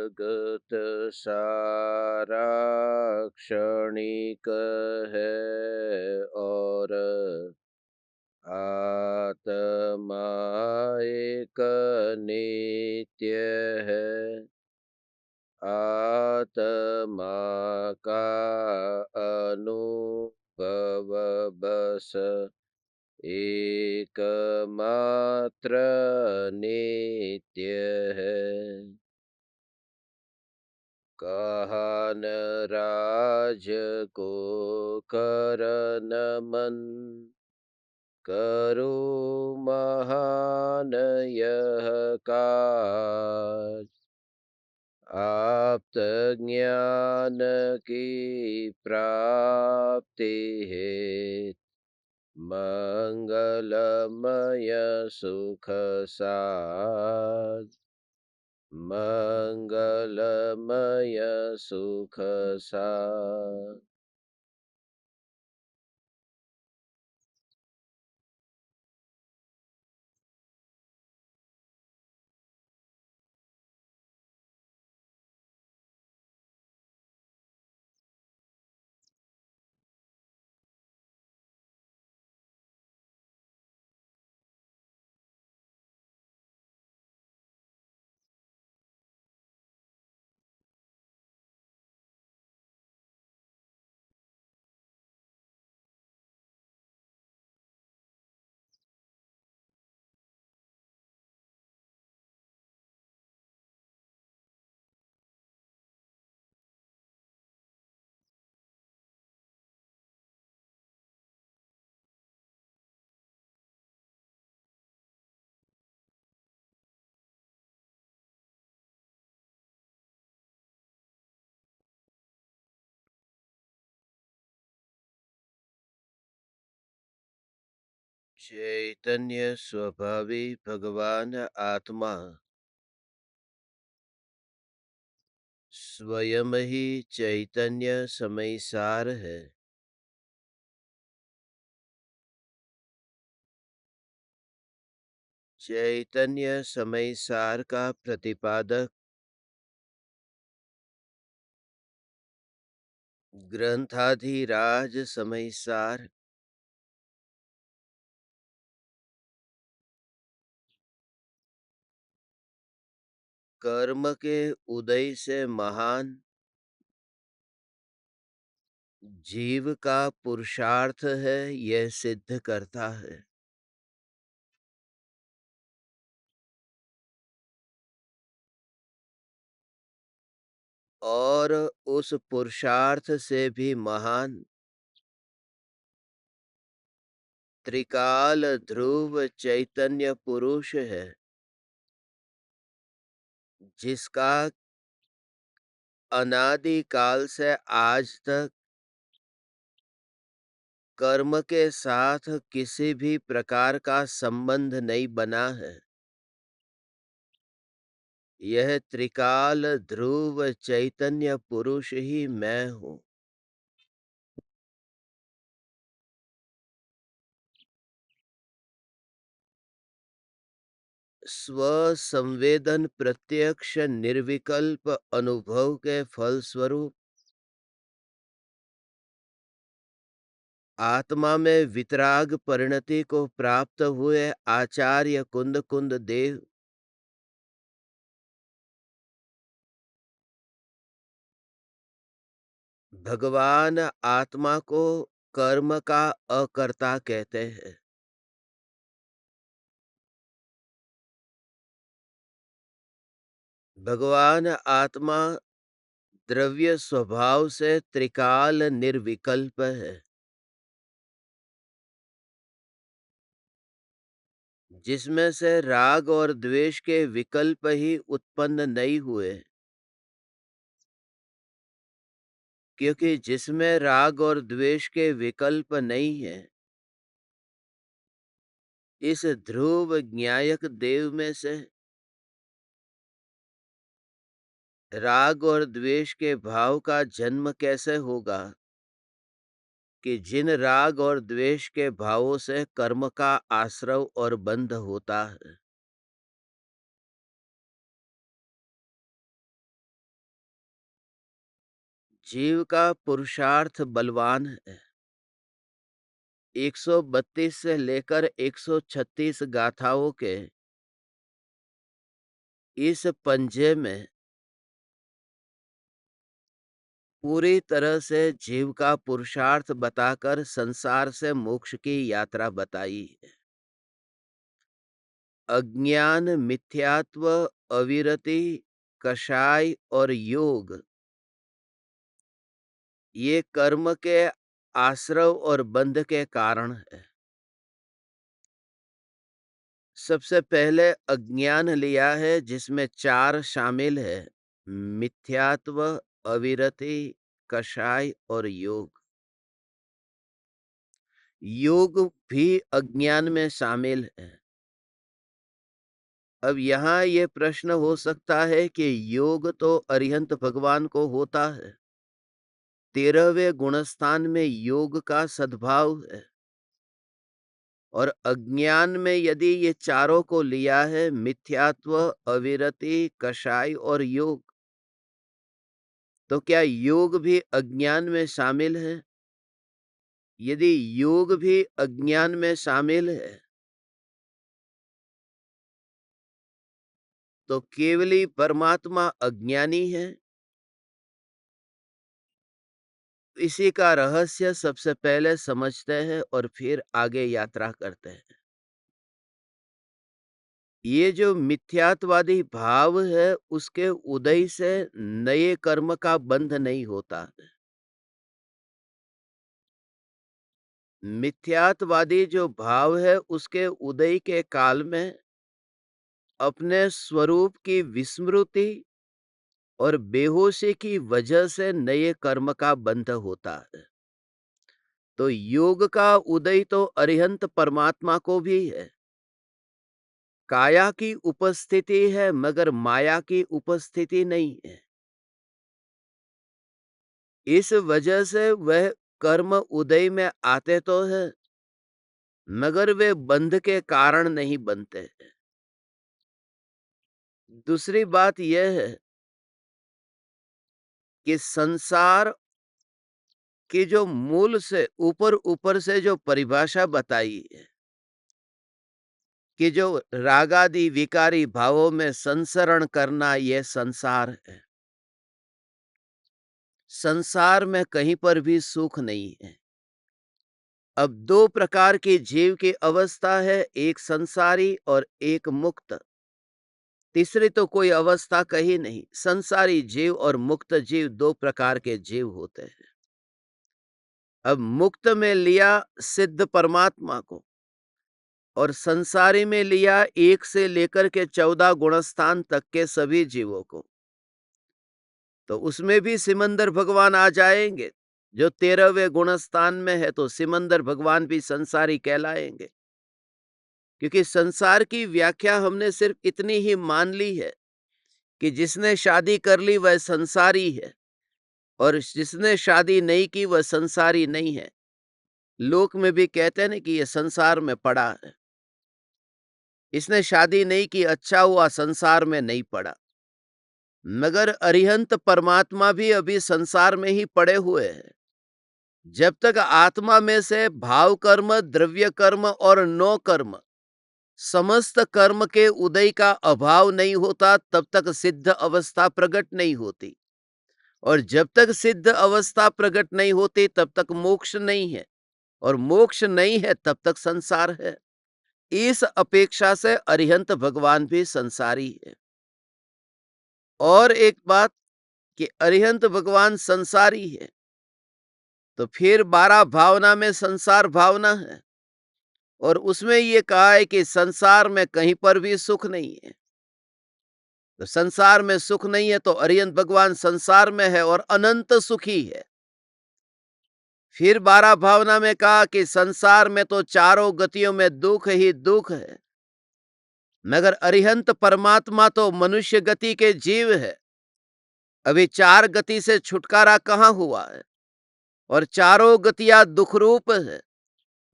जगत सारा क्षणिक है और आत्मा एक नित्य है। आत्मा का अनुभव बस एकमात्र नित्य है। कहा न राज को कर नमन, करो महान यह काज। आप्त ज्ञान की प्राप्ति है, मंगलमय सुख साध। मंगलमय सुख साध। चैतन्य स्वभावी भगवान आत्मा स्वयं ही चैतन्य समय सार है। चैतन्य समय सार का प्रतिपादक ग्रंथाधिराज समय सार कर्म के उदय से महान जीव का पुरुषार्थ है, यह सिद्ध करता है। और उस पुरुषार्थ से भी महान त्रिकाल ध्रुव चैतन्य पुरुष है, जिसका अनादि काल से आज तक कर्म के साथ किसी भी प्रकार का संबंध नहीं बना है। यह त्रिकाल ध्रुव चैतन्य पुरुष ही मैं हूँ। स्व संवेदन प्रत्यक्ष निर्विकल्प अनुभव के फलस्वरूप आत्मा में वितराग परिणति को प्राप्त हुए आचार्य कुंद कुंद देव भगवान आत्मा को कर्म का अकर्ता कहते हैं। भगवान आत्मा द्रव्य स्वभाव से त्रिकाल निर्विकल्प है, जिसमें से राग और द्वेष के विकल्प ही उत्पन्न नहीं हुए। क्योंकि जिसमें राग और द्वेष के विकल्प नहीं है, इस ध्रुव ज्ञायक देव में से राग और द्वेष के भाव का जन्म कैसे होगा कि जिन राग और द्वेष के भावों से कर्म का आश्रव और बंध होता है। जीव का पुरुषार्थ बलवान है। 132 से लेकर 136 गाथाओं के इस पंजे में पूरी तरह से जीव का पुरुषार्थ बताकर संसार से मोक्ष की यात्रा बताई है। अज्ञान, मिथ्यात्व, अविरति, कषाय और योग, ये कर्म के आश्रव और बंध के कारण है। सबसे पहले अज्ञान लिया है, जिसमें 4 शामिल है: मिथ्यात्व, अविरति, कषाय और योग। योग भी अज्ञान में शामिल है। अब यहाँ ये प्रश्न हो सकता है कि योग तो अरिहंत भगवान को होता है। 13वें गुणस्थान में योग का सद्भाव है, और अज्ञान में यदि ये चारों को लिया है, मिथ्यात्व, अविरति, कषाय और योग, तो क्या योग भी अज्ञान में शामिल है? यदि योग भी अज्ञान में शामिल है, तो केवली परमात्मा अज्ञानी है। इसी का रहस्य सबसे पहले समझते हैं और फिर आगे यात्रा करते हैं। ये जो मिथ्यात्ववादी भाव है, उसके उदय से नए कर्म का बंध नहीं होता। मिथ्यात्ववादी जो भाव है, उसके उदय के काल में अपने स्वरूप की विस्मृति और बेहोशी की वजह से नए कर्म का बंध होता है। तो योग का उदय तो अरिहंत परमात्मा को भी है। काया की उपस्थिति है, मगर माया की उपस्थिति नहीं है। इस वजह से वह कर्म उदय में आते तो है, मगर वे बंध के कारण नहीं बनते हैं। दूसरी बात यह है कि संसार की जो मूल से ऊपर ऊपर से जो परिभाषा बताई है कि जो रागादि विकारी भावों में संसरण करना, यह संसार है। संसार में कहीं पर भी सुख नहीं है। अब 2 प्रकार की जीव की अवस्था है, एक संसारी और एक मुक्त। तीसरी तो कोई अवस्था कही नहीं। संसारी जीव और मुक्त जीव 2 प्रकार के जीव होते हैं। अब मुक्त में लिया सिद्ध परमात्मा को, और संसारी में लिया 1 से लेकर के 14 गुणस्थान तक के सभी जीवों को। तो उसमें भी सिमंदर भगवान आ जाएंगे। जो 13वें गुणस्थान में है, तो सिमंदर भगवान भी संसारी कहलाएंगे। क्योंकि संसार की व्याख्या हमने सिर्फ इतनी ही मान ली है कि जिसने शादी कर ली वह संसारी है, और जिसने शादी नहीं की वह संसारी नहीं है। लोक में भी कहते हैं ना कि ये संसार में पड़ा है। इसने शादी नहीं की, अच्छा हुआ संसार में नहीं पड़ा। मगर अरिहंत परमात्मा भी अभी संसार में ही पड़े हुए हैं। जब तक आत्मा में से भाव कर्म, द्रव्य कर्म और नो कर्म, समस्त कर्म के उदय का अभाव नहीं होता, तब तक सिद्ध अवस्था प्रकट नहीं होती। और जब तक सिद्ध अवस्था प्रकट नहीं होती, तब तक मोक्ष नहीं है, और मोक्ष नहीं है तब तक संसार है। इस अपेक्षा से अरिहंत भगवान भी संसारी है। और एक बात कि अरिहंत भगवान संसारी है, तो फिर 12 भावना में संसार भावना है, और उसमें ये कहा है कि संसार में कहीं पर भी सुख नहीं है। तो संसार में सुख नहीं है, तो अरिहंत भगवान संसार में है और अनंत सुखी है। फिर 12 भावना में कहा कि संसार में तो चारों गतियों में दुख ही दुख है, मगर अरिहंत परमात्मा तो मनुष्य गति के जीव है। अभी 4 गति से छुटकारा कहाँ हुआ है, और चारों गतियां दुख रूप है।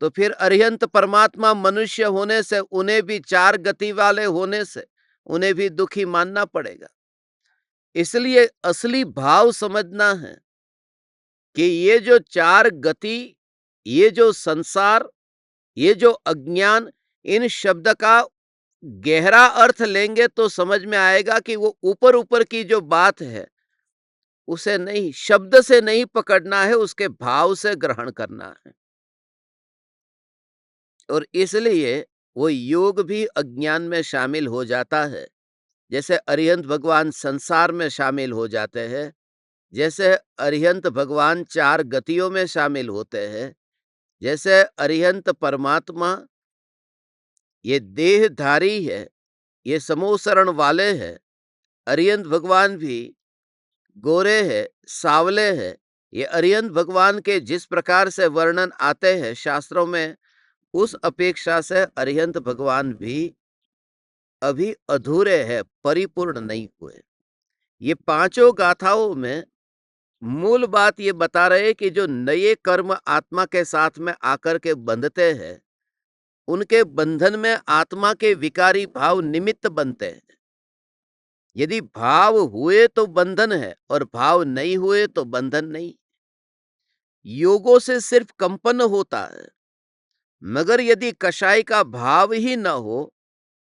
तो फिर अरिहंत परमात्मा मनुष्य होने से, उन्हें भी 4 गति वाले होने से, उन्हें भी दुखी मानना पड़ेगा। इसलिए असली भाव समझना है कि ये जो चार गति, ये जो संसार, ये जो अज्ञान, इन शब्द का गहरा अर्थ लेंगे तो समझ में आएगा कि वो ऊपर ऊपर की जो बात है, उसे नहीं, शब्द से नहीं पकड़ना है, उसके भाव से ग्रहण करना है। और इसलिए वो योग भी अज्ञान में शामिल हो जाता है। जैसे अरिहंत भगवान संसार में शामिल हो जाते हैं, जैसे अरिहंत भगवान चार गतियों में शामिल होते हैं, जैसे अरिहंत परमात्मा ये देहधारी है, ये समोसरण वाले हैं। अरिहंत भगवान भी गोरे हैं, सावले हैं। ये अरिहंत भगवान के जिस प्रकार से वर्णन आते हैं शास्त्रों में, उस अपेक्षा से अरिहंत भगवान भी अभी अधूरे हैं, परिपूर्ण नहीं हुए। ये पांचों गाथाओं में मूल बात ये बता रहे कि जो नए कर्म आत्मा के साथ में आकर के बंधते हैं, उनके बंधन में आत्मा के विकारी भाव निमित्त बनते हैं। यदि भाव हुए तो बंधन है और भाव नहीं हुए तो बंधन नहीं। योगों से सिर्फ कंपन होता है, मगर यदि कषाय का भाव ही न हो,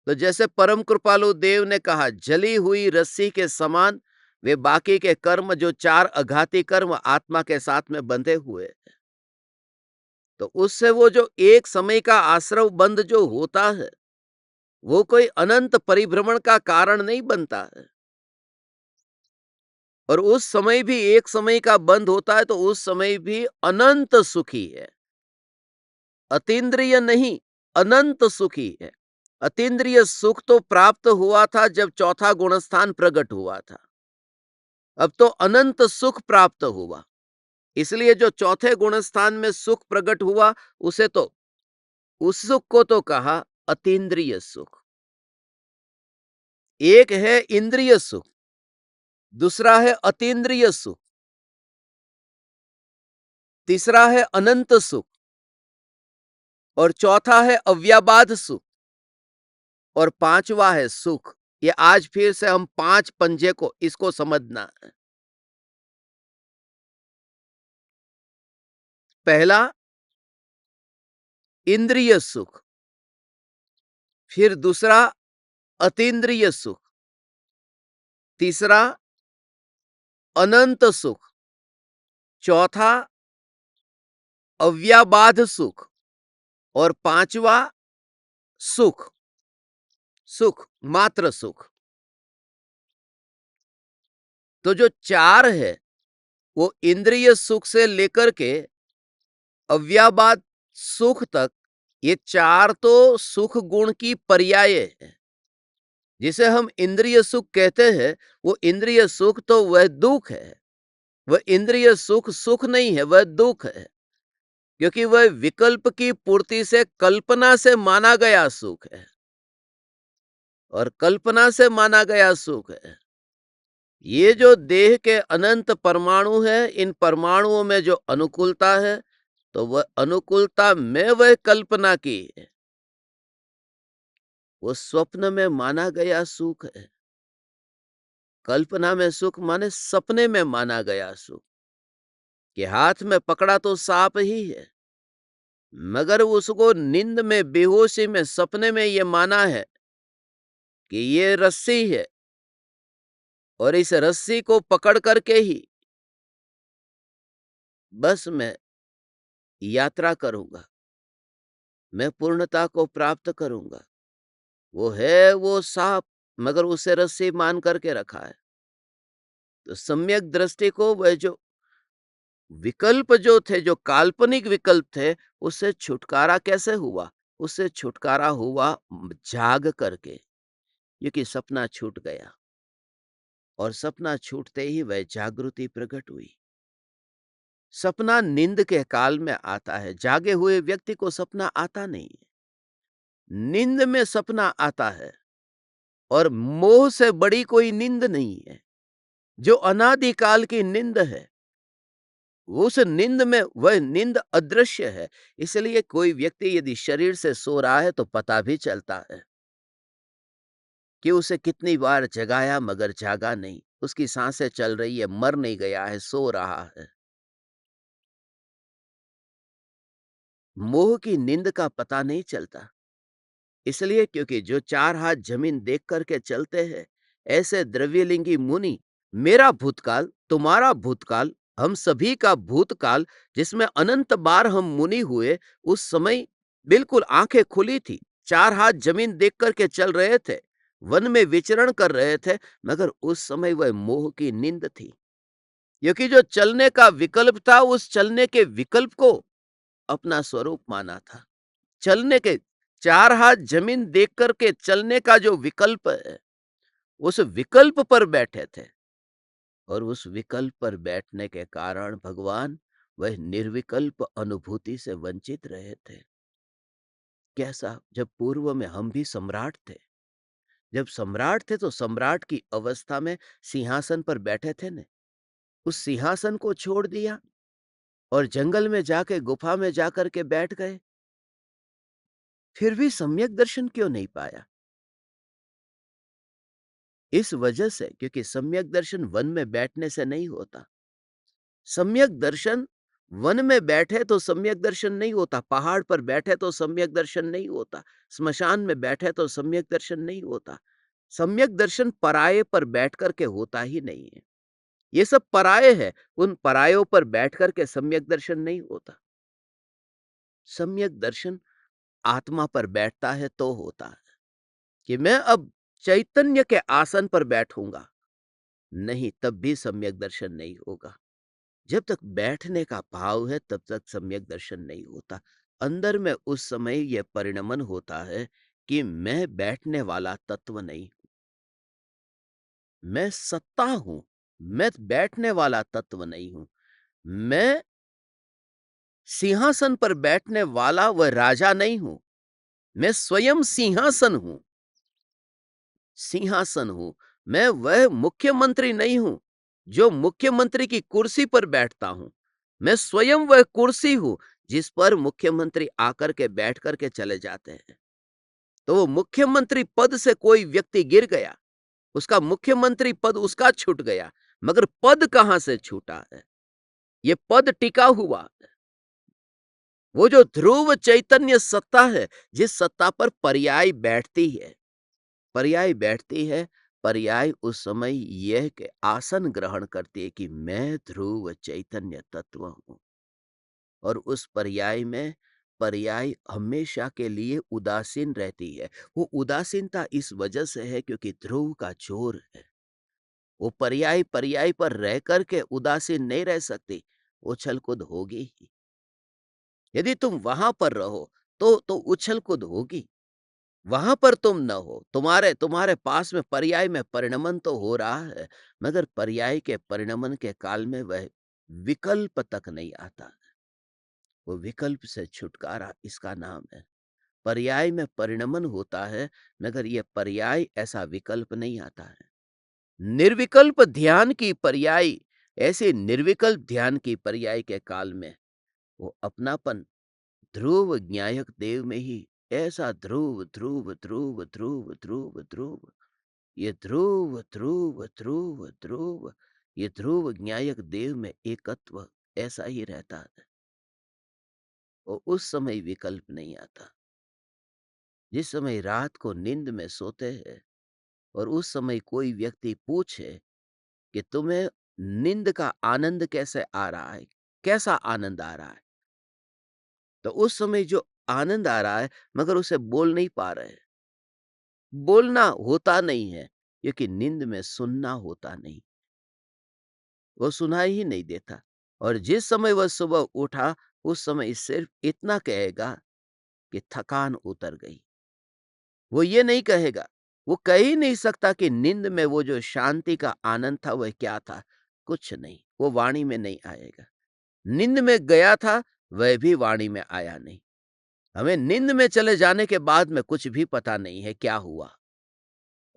तो जैसे परम कृपालु देव ने कहा, जली हुई रस्सी के समान वे बाकी के कर्म, जो चार अघाती कर्म आत्मा के साथ में बंधे हुए हैं। तो उससे वो जो एक समय का आश्रव बंध जो होता है, वो कोई अनंत परिभ्रमण का कारण नहीं बनता है। और उस समय भी एक समय का बंध होता है, तो उस समय भी अनंत सुखी है। अतीन्द्रिय नहीं, अनंत सुखी है। अतीन्द्रिय सुख तो प्राप्त हुआ था जब चौथा गुणस्थान प्रकट हुआ था। अब तो अनंत सुख प्राप्त हुआ। इसलिए जो चौथे गुणस्थान में सुख प्रकट हुआ, उसे तो, उस सुख को तो कहा अतीन्द्रिय सुख। एक है इंद्रिय सुख, दूसरा है अतीन्द्रिय सुख, तीसरा है अनंत सुख, और चौथा है अव्याबाध सुख, और पांचवा है सुख। ये आज फिर से हम पांच पंजे को इसको समझना है। पहला इंद्रिय सुख, फिर दूसरा अतीन्द्रिय सुख, तीसरा अनंत सुख, चौथा अव्याबाध सुख, और पांचवा सुख, सुख मात्र सुख। तो जो चार है, वो इंद्रिय सुख से लेकर के अव्याबाद सुख तक, ये चार तो सुख गुण की पर्याय है। जिसे हम इंद्रिय सुख कहते हैं, वो इंद्रिय सुख तो वह दुख है। वह इंद्रिय सुख सुख नहीं है, वह दुख है। क्योंकि वह विकल्प की पूर्ति से कल्पना से माना गया सुख है, और कल्पना से माना गया सुख है। ये जो देह के अनंत परमाणु है, इन परमाणुओं में जो अनुकूलता है, तो वह अनुकूलता में वह कल्पना की है। वो स्वप्न में माना गया सुख है। कल्पना में सुख माने सपने में माना गया सुख, कि हाथ में पकड़ा तो सांप ही है, मगर उसको नींद में, बेहोशी में, सपने में ये माना है कि ये रस्सी है, और इस रस्सी को पकड़ करके ही बस मैं यात्रा करूंगा, मैं पूर्णता को प्राप्त करूंगा। वो है वो सांप, मगर उसे रस्सी मान करके रखा है। तो सम्यक दृष्टि को, वह जो विकल्प जो थे, जो काल्पनिक विकल्प थे, उससे छुटकारा कैसे हुआ? उससे छुटकारा हुआ जाग करके, क्योंकि सपना छूट गया, और सपना छूटते ही वह जागृति प्रकट हुई। सपना नींद के काल में आता है, जागे हुए व्यक्ति को सपना आता नहीं है। नींद में सपना आता है, और मोह से बड़ी कोई नींद नहीं है। जो अनादिकाल की नींद है, उस नींद में वह नींद अदृश्य है। इसलिए कोई व्यक्ति यदि शरीर से सो रहा है, तो पता भी चलता है कि उसे कितनी बार जगाया, मगर जागा नहीं। उसकी सांसें चल रही है, मर नहीं गया है, सो रहा है। मोह की नींद का पता नहीं चलता। इसलिए क्योंकि जो 4 हाथ ज़मीन देख कर के चलते हैं, ऐसे द्रव्यलिंगी मुनि, मेरा भूतकाल, तुम्हारा भूतकाल, हम सभी का भूतकाल, जिसमें अनंत बार हम मुनि हुए, उस समय बिल्कुल आँखें खुली थी, 4 हाथ ज़मीन देख कर के चल रहे थे, वन में विचरण कर रहे थे, मगर उस समय वह मोह की नींद थी। क्योंकि जो चलने का विकल्प था, उस चलने के विकल्प को अपना स्वरूप माना था। चलने के 4 हाथ ज़मीन देख कर के चलने का जो विकल्प है, उस विकल्प पर बैठे थे और उस विकल्प पर बैठने के कारण भगवान वह निर्विकल्प अनुभूति से वंचित रहे थे। कैसा? जब पूर्व में हम भी सम्राट थे। जब सम्राट थे तो सम्राट की अवस्था में सिंहासन पर बैठे थे न। उस सिंहासन को छोड़ दिया और जंगल में जाके गुफा में जाकर के बैठ गए। फिर भी सम्यक दर्शन क्यों नहीं पाया? इस वजह से क्योंकि सम्यक दर्शन वन में बैठने से नहीं होता। सम्यक दर्शन वन में बैठे तो सम्यक दर्शन नहीं होता, पहाड़ पर बैठे तो सम्यक दर्शन नहीं होता, स्मशान में बैठे तो सम्यक दर्शन नहीं होता। सम्यक दर्शन पराये पर बैठ कर के होता ही नहीं है। ये सब पराये है, उन परायों पर बैठ कर के सम्यक दर्शन नहीं होता। सम्यक दर्शन आत्मा पर बैठता है तो होता है कि मैं अब चैतन्य के आसन पर बैठूंगा। नहीं, तब भी सम्यक दर्शन नहीं होगा। जब तक बैठने का भाव है तब तक सम्यक दर्शन नहीं होता। अंदर में उस समय यह परिणमन होता है कि मैं बैठने वाला तत्व नहीं, मैं सत्ता हूं। मैं बैठने वाला तत्व नहीं हूं। मैं सिंहासन पर बैठने वाला वह राजा नहीं हूं। मैं स्वयं सिंहासन हूं। सिंहासन हूं। मैं वह मुख्यमंत्री नहीं हूं जो मुख्यमंत्री की कुर्सी पर बैठता हूं। मैं स्वयं वह कुर्सी हूं जिस पर मुख्यमंत्री आकर के बैठ कर के चले जाते हैं। तो वो मुख्यमंत्री पद से कोई व्यक्ति गिर गया, उसका मुख्यमंत्री पद उसका छूट गया, मगर पद कहां से छूटा है? ये पद टिका हुआ है। वो जो ध्रुव चैतन्य सत्ता है, जिस सत्ता पर पर्याय बैठती है, पर्याय बैठती है, पर्याय उस समय यह के आसन ग्रहण करती है कि मैं ध्रुव चैतन्य तत्व हूं। और उस पर्याय में पर्याय हमेशा के लिए उदासीन रहती है। वो उदासीनता इस वजह से है क्योंकि ध्रुव का जोर है। वो पर्याय पर्याय पर रह करके उदासीन नहीं रह सकती, उछल कूद होगी ही। यदि तुम वहां पर रहो तो उछल कूद होगी। वहां पर तुम न हो, तुम्हारे तुम्हारे पास में पर्याय में परिणमन तो हो रहा है, मगर पर्याय के परिणमन के काल में वह विकल्प तक नहीं आता। वो विकल्प से छुटकारा इसका नाम है। पर्याय में परिणमन होता है, मगर यह पर्याय ऐसा विकल्प नहीं आता है। निर्विकल्प ध्यान की पर्याय, ऐसे निर्विकल्प ध्यान की पर्याय के काल में वो अपनापन ध्रुव ज्ञायक देव में ही ऐसा ध्रुव ध्रुव ध्रुव ध्रुव ध्रुव ध्रुव, ये ध्रुव ध्रुव ध्रुव ध्रुव, ये ध्रुव ज्ञायक देव में एकत्व ऐसा ही रहता है। और उस समय विकल्प नहीं आता। जिस समय रात को नींद में सोते हैं और उस समय कोई व्यक्ति पूछे कि तुम्हें नींद का आनंद कैसे आ रहा है, कैसा आनंद आ रहा है, तो उस समय जो आनंद आ रहा है मगर उसे बोल नहीं पा रहे। बोलना होता नहीं है क्योंकि नींद में सुनना होता नहीं, वो सुनाई ही नहीं देता। और जिस समय वह सुबह उठा उस समय सिर्फ इतना कहेगा कि थकान उतर गई। वो ये नहीं कहेगा, वो कह ही नहीं सकता कि नींद में वो जो शांति का आनंद था वह क्या था? कुछ नहीं, वो वाणी में नहीं आएगा। नींद में गया था, वह भी वाणी में आया नहीं। हमें नींद में चले जाने के बाद में कुछ भी पता नहीं है क्या हुआ।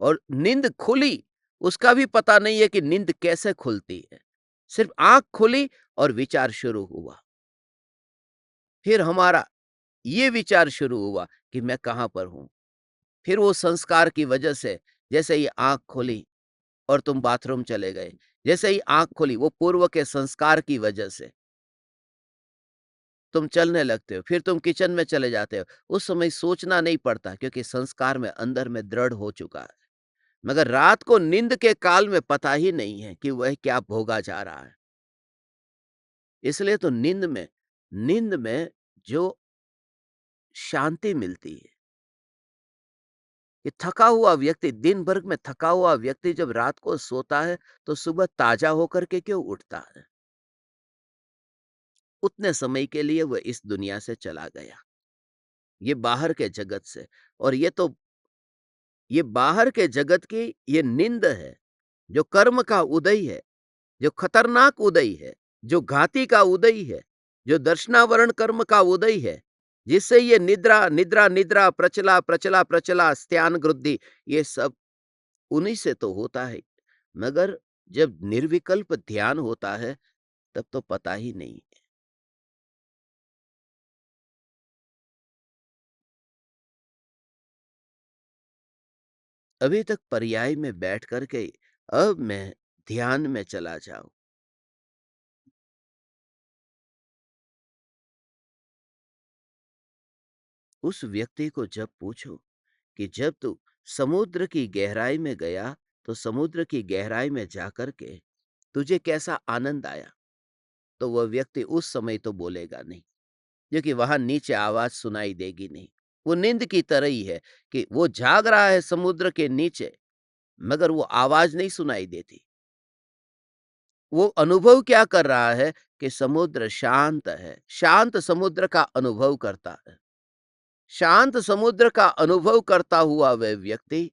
और नींद खुली, उसका भी पता नहीं है कि नींद कैसे खुलती है। सिर्फ आँख खुली और विचार शुरू हुआ। फिर हमारा ये विचार शुरू हुआ कि मैं कहाँ पर हूँ? फिर वो संस्कार की वजह से जैसे ही आँख खुली और तुम बाथरूम चले गए, जैसे ही आँख खुली वो पूर्व के संस्कार की वजह से तुम चलने लगते हो, फिर तुम किचन में चले जाते हो। उस समय सोचना नहीं पड़ता क्योंकि संस्कार में अंदर में दृढ़ हो चुका है। मगर रात को नींद के काल में पता ही नहीं है कि वह क्या भोगा जा रहा है। इसलिए तो नींद में जो शांति मिलती है, ये थका हुआ व्यक्ति, दिन भर में थका हुआ व्यक्ति जब रात को सोता है, तो सुबह ताज़ा होकर के क्यों उठता है? उतने समय के लिए वह इस दुनिया से चला गया। ये बाहर के जगत से, और ये बाहर के जगत की ये नींद है, जो कर्म का उदय है, जो खतरनाक उदय है, जो घाती का उदय है, जो दर्शनावरण कर्म का उदय है, जिससे ये निद्रा निद्रा निद्रा प्रचला प्रचला प्रचला स्त्यान ग्रुद्धि, ये सब उन्हीं से तो होता है। मगर जब निर्विकल्प ध्यान होता है, तब तो पता ही नहीं है। अभी तक पर्याय में बैठ कर के अब मैं ध्यान में चला जाऊं। उस व्यक्ति को जब पूछो कि जब तू समुद्र की गहराई में गया, तो समुद्र की गहराई में जाकर के तुझे कैसा आनंद आया? तो वह व्यक्ति उस समय तो बोलेगा नहीं, क्योंकि वहां नीचे आवाज सुनाई देगी नहीं। वो नींद की तरह ही है कि वो जाग रहा है समुद्र के नीचे, मगर वो आवाज नहीं सुनाई देती। वो अनुभव क्या कर रहा है कि समुद्र शांत है, शांत समुद्र का अनुभव करता है। शांत समुद्र का अनुभव करता हुआ वह व्यक्ति,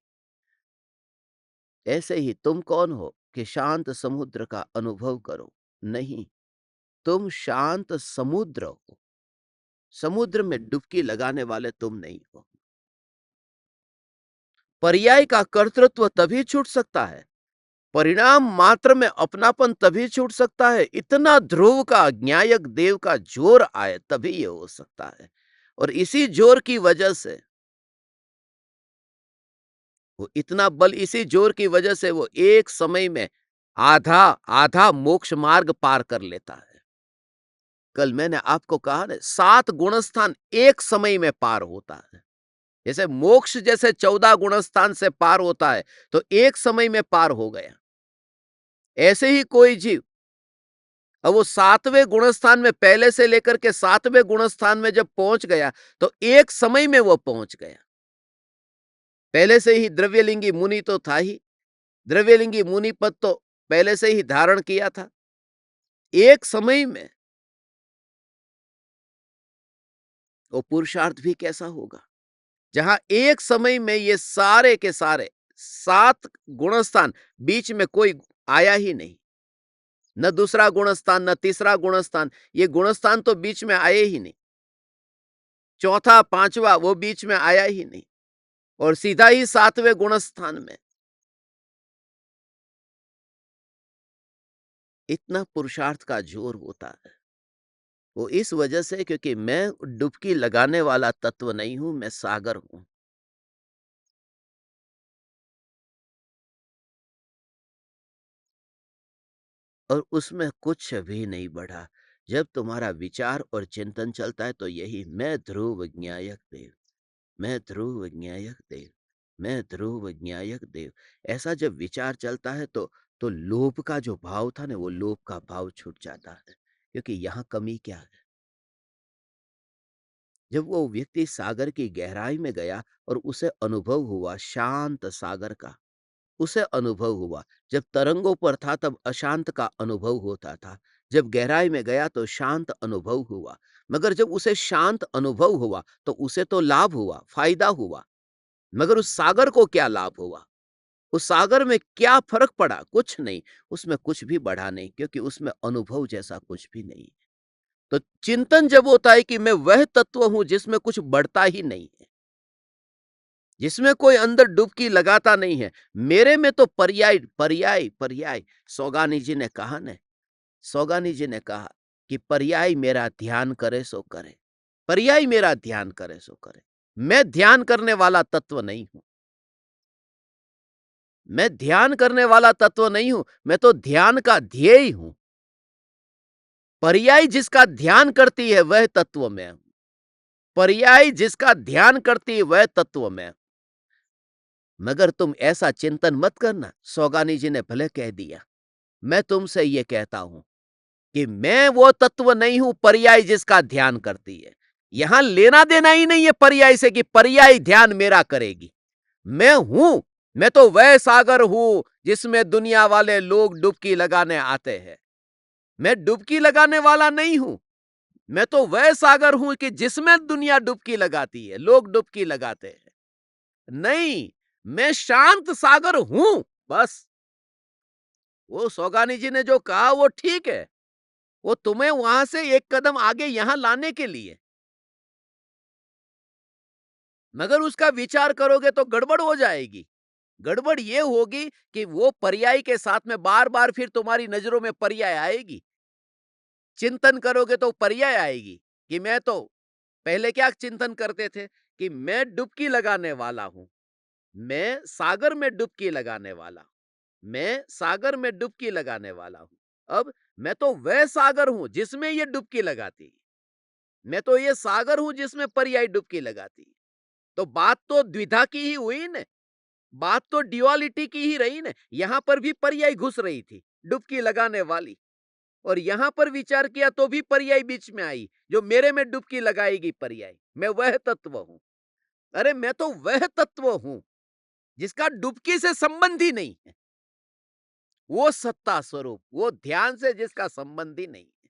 ऐसे ही तुम कौन हो कि शांत समुद्र का अनुभव करो? नहीं, तुम शांत समुद्र हो। समुद्र में डुबकी लगाने वाले तुम नहीं हो। पर्याय का कर्तृत्व तभी छूट सकता है, परिणाम मात्र में अपनापन तभी छूट सकता है, इतना ध्रुव का ज्ञायक देव का जोर आए तभी ये हो सकता है। और इसी जोर की वजह से, वो इतना बल, इसी जोर की वजह से वो एक समय में आधा आधा मोक्ष मार्ग पार कर लेता है। कल मैंने आपको कहा ना, 7 गुणस्थान एक समय में पार होता है। जैसे मोक्ष जैसे 14 गुणस्थान से पार होता है, तो एक समय में पार हो गया। ऐसे ही कोई जीव, अब वो 7वें गुणस्थान में पहले से लेकर के 7वें गुणस्थान में जब पहुंच गया, तो एक समय में वो पहुंच गया। पहले से ही द्रव्यलिंगी मुनि तो था ही, द्रव्यलिंगी मुनि पद तो पहले से ही धारण किया था। एक समय में वो पुरुषार्थ भी कैसा होगा, जहां एक समय में ये सारे के सारे 7 गुणस्थान, बीच में कोई आया ही नहीं। न दूसरा गुणस्थान, न तीसरा गुणस्थान, ये गुणस्थान तो बीच में आए ही नहीं। चौथा, पांचवा वो बीच में आया ही नहीं, और सीधा ही 7वें गुणस्थान में। इतना पुरुषार्थ का जोर होता है। वो इस वजह से क्योंकि मैं डुबकी लगाने वाला तत्व नहीं हूं, मैं सागर हूं। और उसमें कुछ भी नहीं बढ़ा। जब तुम्हारा विचार और चिंतन चलता है, तो यही मैं ध्रुव ज्ञायक देव, मैं ध्रुव ज्ञायक देव, मैं ध्रुव ज्ञायक देव। ऐसा जब विचार चलता है, तो लोभ का जो भाव था ना, वो लोभ का भाव छूट जाता है, क्योंकि यहाँ कमी क्या है? जब वो व्यक्ति सागर की गहराई में गया और उसे अनुभव हुआ शांत सागर का, उसे अनुभव हुआ। जब तरंगों पर था तब अशांत का अनुभव होता था। जब गहराई में गया तो शांत अनुभव हुआ। मगर जब उसे शांत अनुभव हुआ, तो उसे तो लाभ हुआ, फायदा हुआ। मगर उस सागर को क्या लाभ हुआ? उस सागर में क्या फर्क पड़ा? कुछ नहीं। उसमें कुछ भी बढ़ा नहीं, क्योंकि उसमें अनुभव जैसा कुछ भी नहीं। तो चिंतन जब होता है कि मैं वह तत्व हूं जिसमें कुछ बढ़ता ही नहीं है, जिसमें कोई अंदर डुबकी लगाता नहीं है, मेरे में तो पर्याय पर्याय पर्याय। सौगानी जी ने कहा न, सौगानी जी ने कहा कि पर्याय मेरा ध्यान करे सो करे, पर्याय मेरा ध्यान करे सो करे। मैं ध्यान करने वाला तत्व नहीं हूं, मैं ध्यान करने वाला तत्व नहीं हूं, मैं तो ध्यान का ध्येय हूं। पर्याय जिसका ध्यान करती है वह तत्व में हूं। पर्याय जिसका ध्यान करती है वह तत्व में हूं। मगर तुम ऐसा चिंतन मत करना। सौगानी जी ने भले कह दिया, मैं तुमसे ये कहता हूं कि मैं वो तत्व नहीं हूं पर्याय जिसका ध्यान करती है। यहां लेना देना ही नहीं है पर्याय से कि पर्याय ध्यान मेरा करेगी। मैं हूं। मैं तो वह सागर हूं जिसमें दुनिया वाले लोग डुबकी लगाने आते हैं। मैं डुबकी लगाने वाला नहीं हूं। मैं तो वह सागर हूं कि जिसमें दुनिया डुबकी लगाती है, लोग डुबकी लगाते हैं। नहीं, मैं शांत सागर हूं। बस। वो सौगानी जी ने जो कहा वो ठीक है। वो तुम्हें वहां से एक कदम आगे यहां लाने के लिए। मगर उसका विचार करोगे तो गड़बड़ हो जाएगी। गड़बड़ ये होगी कि वो पर्याय के साथ में बार बार फिर तुम्हारी नजरों में पर्याय आएगी। चिंतन करोगे तो पर्याय आएगी कि मैं तो पहले क्या चिंतन करते थे कि मैं डुबकी लगाने वाला हूं। मैं सागर में डुबकी लगाने वाला हूं। मैं सागर में डुबकी लगाने वाला हूं। अब मैं तो वह सागर हूं जिसमें ये डुबकी लगाती है। मैं तो ये सागर हूं जिसमें पर्याय डुबकी लगाती है। तो बात तो द्विधा की ही हुई न। बात तो ड्युअलिटी की ही रही न। यहां पर भी पर्याय घुस रही थी, डुबकी लगाने वाली। और यहां पर विचार किया तो भी पर्याय बीच में आई, जो मेरे में डुबकी लगाएगी पर्याय। मैं वह तत्व हूं। अरे मैं तो वह तत्व हूं जिसका डुबकी से संबंध ही नहीं है। वो सत्ता स्वरूप, वो ध्यान से जिसका संबंध ही नहीं है।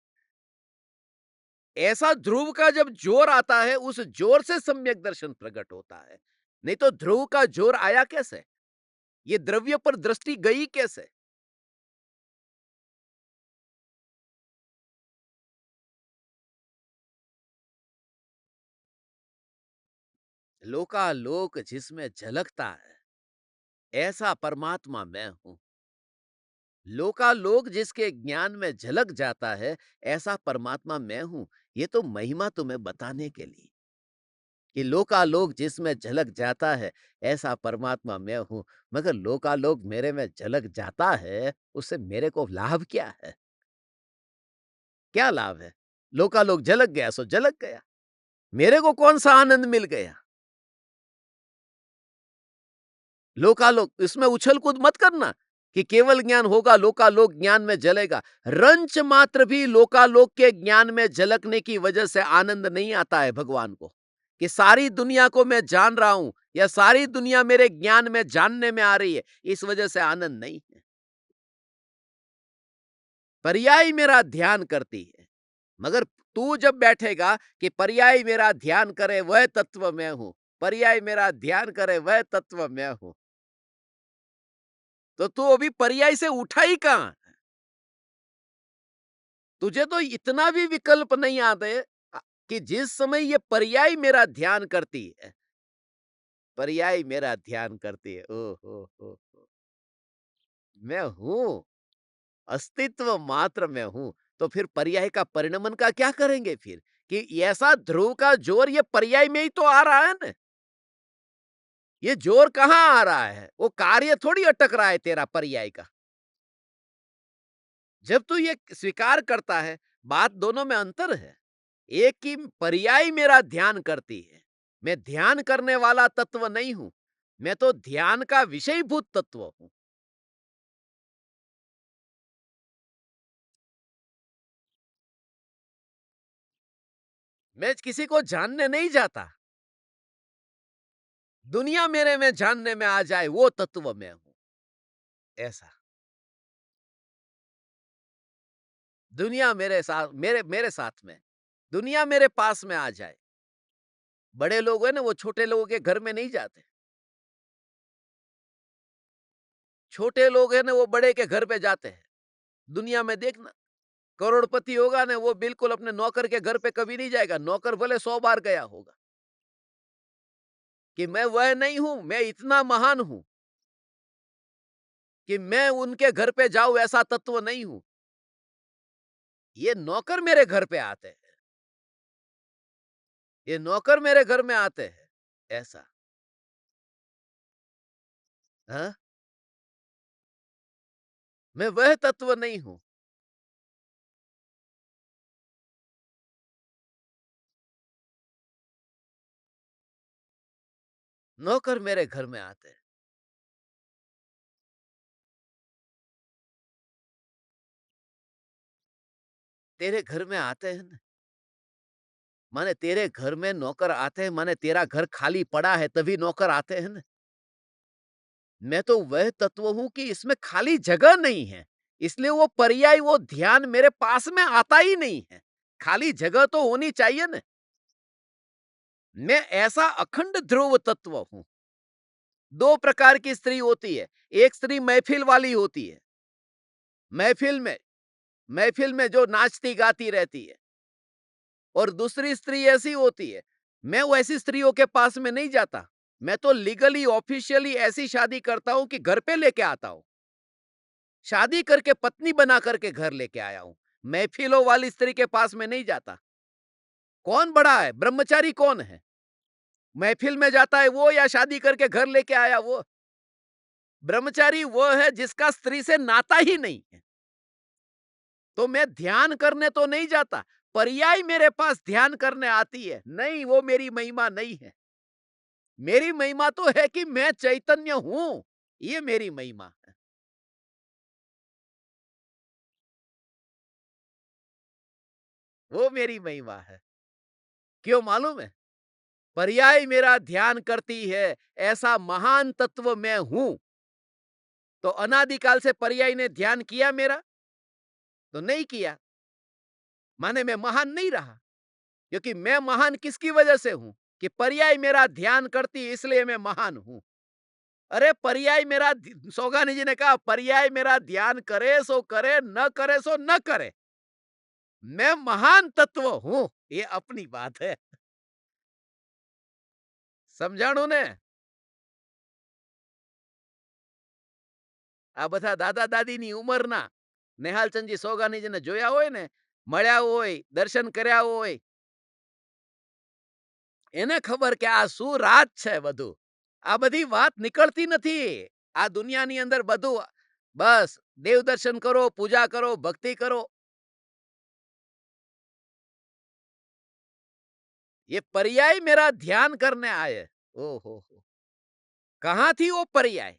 ऐसा ध्रुव का जब जोर आता है, उस जोर से सम्यक दर्शन प्रकट होता है। नहीं तो ध्रुव का जोर आया कैसे? ये द्रव्य पर दृष्टि गई कैसे? लोकालोक जिसमें झलकता है, ऐसा परमात्मा मैं हूं। लोकालोक जिसके ज्ञान में झलक जाता है, ऐसा परमात्मा मैं हूं। ये तो महिमा तुम्हें बताने के लिए कि लोकालोक जिसमें झलक जाता है, ऐसा परमात्मा मैं हूं। मगर लोकालोक मेरे में झलक जाता है, उससे मेरे को लाभ क्या है? क्या लाभ है? लोकालोक झलक गया सो झलक गया। मेरे को कौन सा आनंद मिल गया? लोकालोक इसमें उछल कूद मत करना कि केवल ज्ञान होगा, लोकालोक ज्ञान में जलेगा। रंच मात्र भी लोकालोक के ज्ञान में झलकने की वजह से आनंद नहीं आता है भगवान को, कि सारी दुनिया को मैं जान रहा हूं या सारी दुनिया मेरे ज्ञान में जानने में आ रही है, इस वजह से आनंद नहीं है। पर्याय मेरा ध्यान करती है। मगर तू जब बैठेगा कि पर्याय मेरा ध्यान करे वह तत्व मैं हूं, पर्याय मेरा ध्यान करे वह तत्व मैं हूं, तो तू अभी पर्याय से उठा ही कहां? तुझे तो इतना भी विकल्प नहीं आते कि जिस समय ये पर्याय मेरा ध्यान करती है, पर्याय मेरा ध्यान करती है, ओ हो, मैं हूं, अस्तित्व मात्र में हूं। तो फिर पर्याय का परिणमन का क्या करेंगे फिर? कि ऐसा ध्रुव का जोर ये पर्याय में ही तो आ रहा है ना। ये जोर कहां आ रहा है? वो कार्य थोड़ी अटक रहा है तेरा पर्याय का। जब तू ये स्वीकार करता है, बात दोनों में अंतर है। एक की पर्याय मेरा ध्यान करती है। मैं ध्यान करने वाला तत्व नहीं हूं। मैं तो ध्यान का विषयभूत तत्व हूं। मैं किसी को जानने नहीं जाता। दुनिया मेरे में जानने में आ जाए वो तत्व मैं हूं। ऐसा। दुनिया मेरे साथ, मेरे मेरे साथ में। दुनिया मेरे पास में आ जाए। बड़े लोग हैं ना, वो छोटे लोगों के घर में नहीं जाते। छोटे लोग हैं ना, वो बड़े के घर पे जाते हैं। दुनिया में देखना, करोड़पति होगा ना, वो बिल्कुल अपने नौकर के घर पे कभी नहीं जाएगा। नौकर भले 100 बार गया होगा कि मैं वह नहीं हूं, मैं इतना महान हूं कि मैं उनके घर पे जाऊं, ऐसा तत्व नहीं हूं। ये नौकर मेरे घर पे आते हैं। ये नौकर मेरे घर में आते हैं। ऐसा। हाँ? मैं वह तत्व नहीं हूं। नौकर मेरे घर में आते हैं। तेरे घर में आते हैं ना, माने तेरे घर में नौकर आते हैं, माने तेरा घर खाली पड़ा है तभी नौकर आते हैं ना। मैं तो वह तत्व हूँ कि इसमें खाली जगह नहीं है, इसलिए वो पर्याय, वो ध्यान मेरे पास में आता ही नहीं है। खाली जगह तो होनी चाहिए ना। मैं ऐसा अखंड ध्रुव तत्व हूँ। 2 प्रकार की स्त्री होती है, एक स्त्री महफ़िल वाली होती है, महफ़िल में महफ़िल में जो नाचती-गाती रहती है, और दूसरी स्त्री ऐसी होती है, मैं वैसी स्त्रियों के पास में नहीं जाता। मैं तो लीगली ऑफ़िशियली ऐसी शादी करता हूँ कि घर पे लेके आता हूँ। शादी करके पत्नी बना करके घर लेके आया हूँ। महफ़िलों वाली स्त्री के पास में नहीं जाता। कौन बड़ा है? ब्रह्मचारी कौन है? महफ़िल में जाता है वो या शादी करके घर लेके आया वो? ब्रह्मचारी वो है जिसका स्त्री से नाता ही नहीं है। तो मैं ध्यान करने तो नहीं जाता, पर्याय मेरे पास ध्यान करने आती है। नहीं, वो मेरी महिमा नहीं है। मेरी महिमा तो है कि मैं चैतन्य हूँ, ये मेरी महिमा है। वो मेरी महिमा है। क्यों मालूम है? पर्याय मेरा ध्यान करती है, ऐसा महान तत्व मैं हूँ। तो अनादिकाल से पर्याय ने ध्यान किया मेरा? तो नहीं किया, माने मैं महान नहीं रहा। क्योंकि मैं महान किसकी वजह से हूं? कि पर्याय मेरा ध्यान करती है, इसलिए मैं महान हूं। अरे पर्याय मेरा, सौगानी जी ने कहा, पर्याय मेरा ध्यान करे सो करे, न करे सो न करे। मैं महान तत्व हूं, ये अपनी बात है। સમજાણું ને? આ બધા દાદા દાદીની ઉંમરના નેહાલચંદજી સોગાનીજીને જોયા હોય ને, મળ્યા હોય, દર્શન કર્યા હોય, એને ખબર કે આ શું રાજ છે બધું. આ બધી વાત નીકળતી નથી. આ દુનિયાની અંદર બધું બસ દેવદર્શન કરો, પૂજા કરો, ભક્તિ કરો. ये पर्याय मेरा ध्यान करने आए. ओहो हो! कहाँ थी वो पर्याय?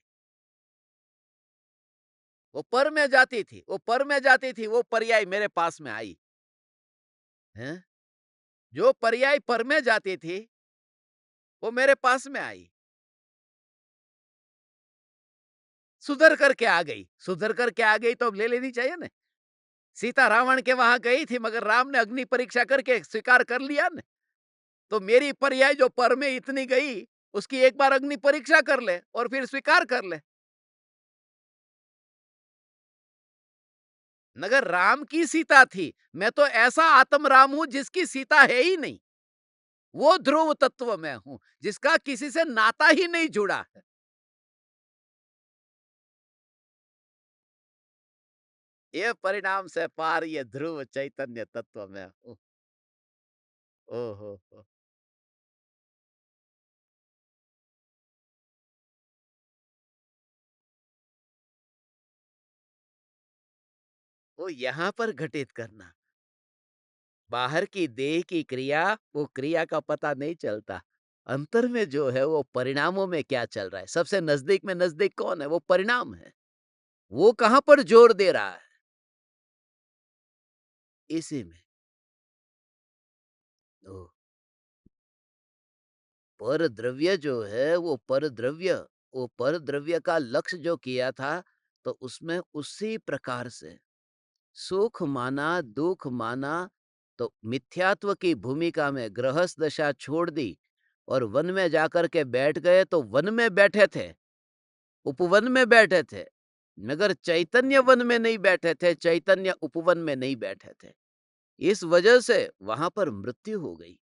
वो पर में जाती थी, वो पर में जाती थी, वो पर्याय मेरे पास में आई. हैं? जो पर्याय पर में जाती थी, वो मेरे पास में आई. सुधर कर के आ गई. सुधर कर के आ गई तो अब ले लेनी चाहिए ना. सीता रावण के वहां गई थी, मगर राम ने अग्नि परीक्षा करके स्वीकार कर लिया ना. तो मेरी पर्याय जो पर में इतनी गई, उसकी एक बार अग्नि परीक्षा कर ले और फिर स्वीकार कर ले. मगर राम की सीता थी. मैं तो ऐसा आत्म राम हूं जिसकी सीता है ही नहीं. वो ध्रुव तत्व मैं हूं, जिसका किसी से नाता ही नहीं जुड़ा है. ये परिणाम से पार ये ध्रुव चैतन्य तत्व में हूं. ओहो हो. वो यहां पर घटित करना. बाहर की देह की क्रिया, वो क्रिया का पता नहीं चलता. अंतर में जो है वो परिणामों में क्या चल रहा है. सबसे नजदीक में नजदीक कौन है? वो परिणाम है. वो कहां पर जोर दे रहा है? इसी में. ओ, पर द्रव्य जो है, वो पर द्रव्य का लक्ष्य जो किया था, तो उसमें उसी प्रकार से सुख माना, दुख माना, तो मिथ्यात्व की भूमिका में गृहस्थ दशा छोड़ दी और वन में जाकर के बैठ गए. तो वन में बैठे थे, उपवन में बैठे थे, मगर चैतन्य वन में नहीं बैठे थे, चैतन्य उपवन में नहीं बैठे थे. इस वजह से वहां पर मृत्यु हो गई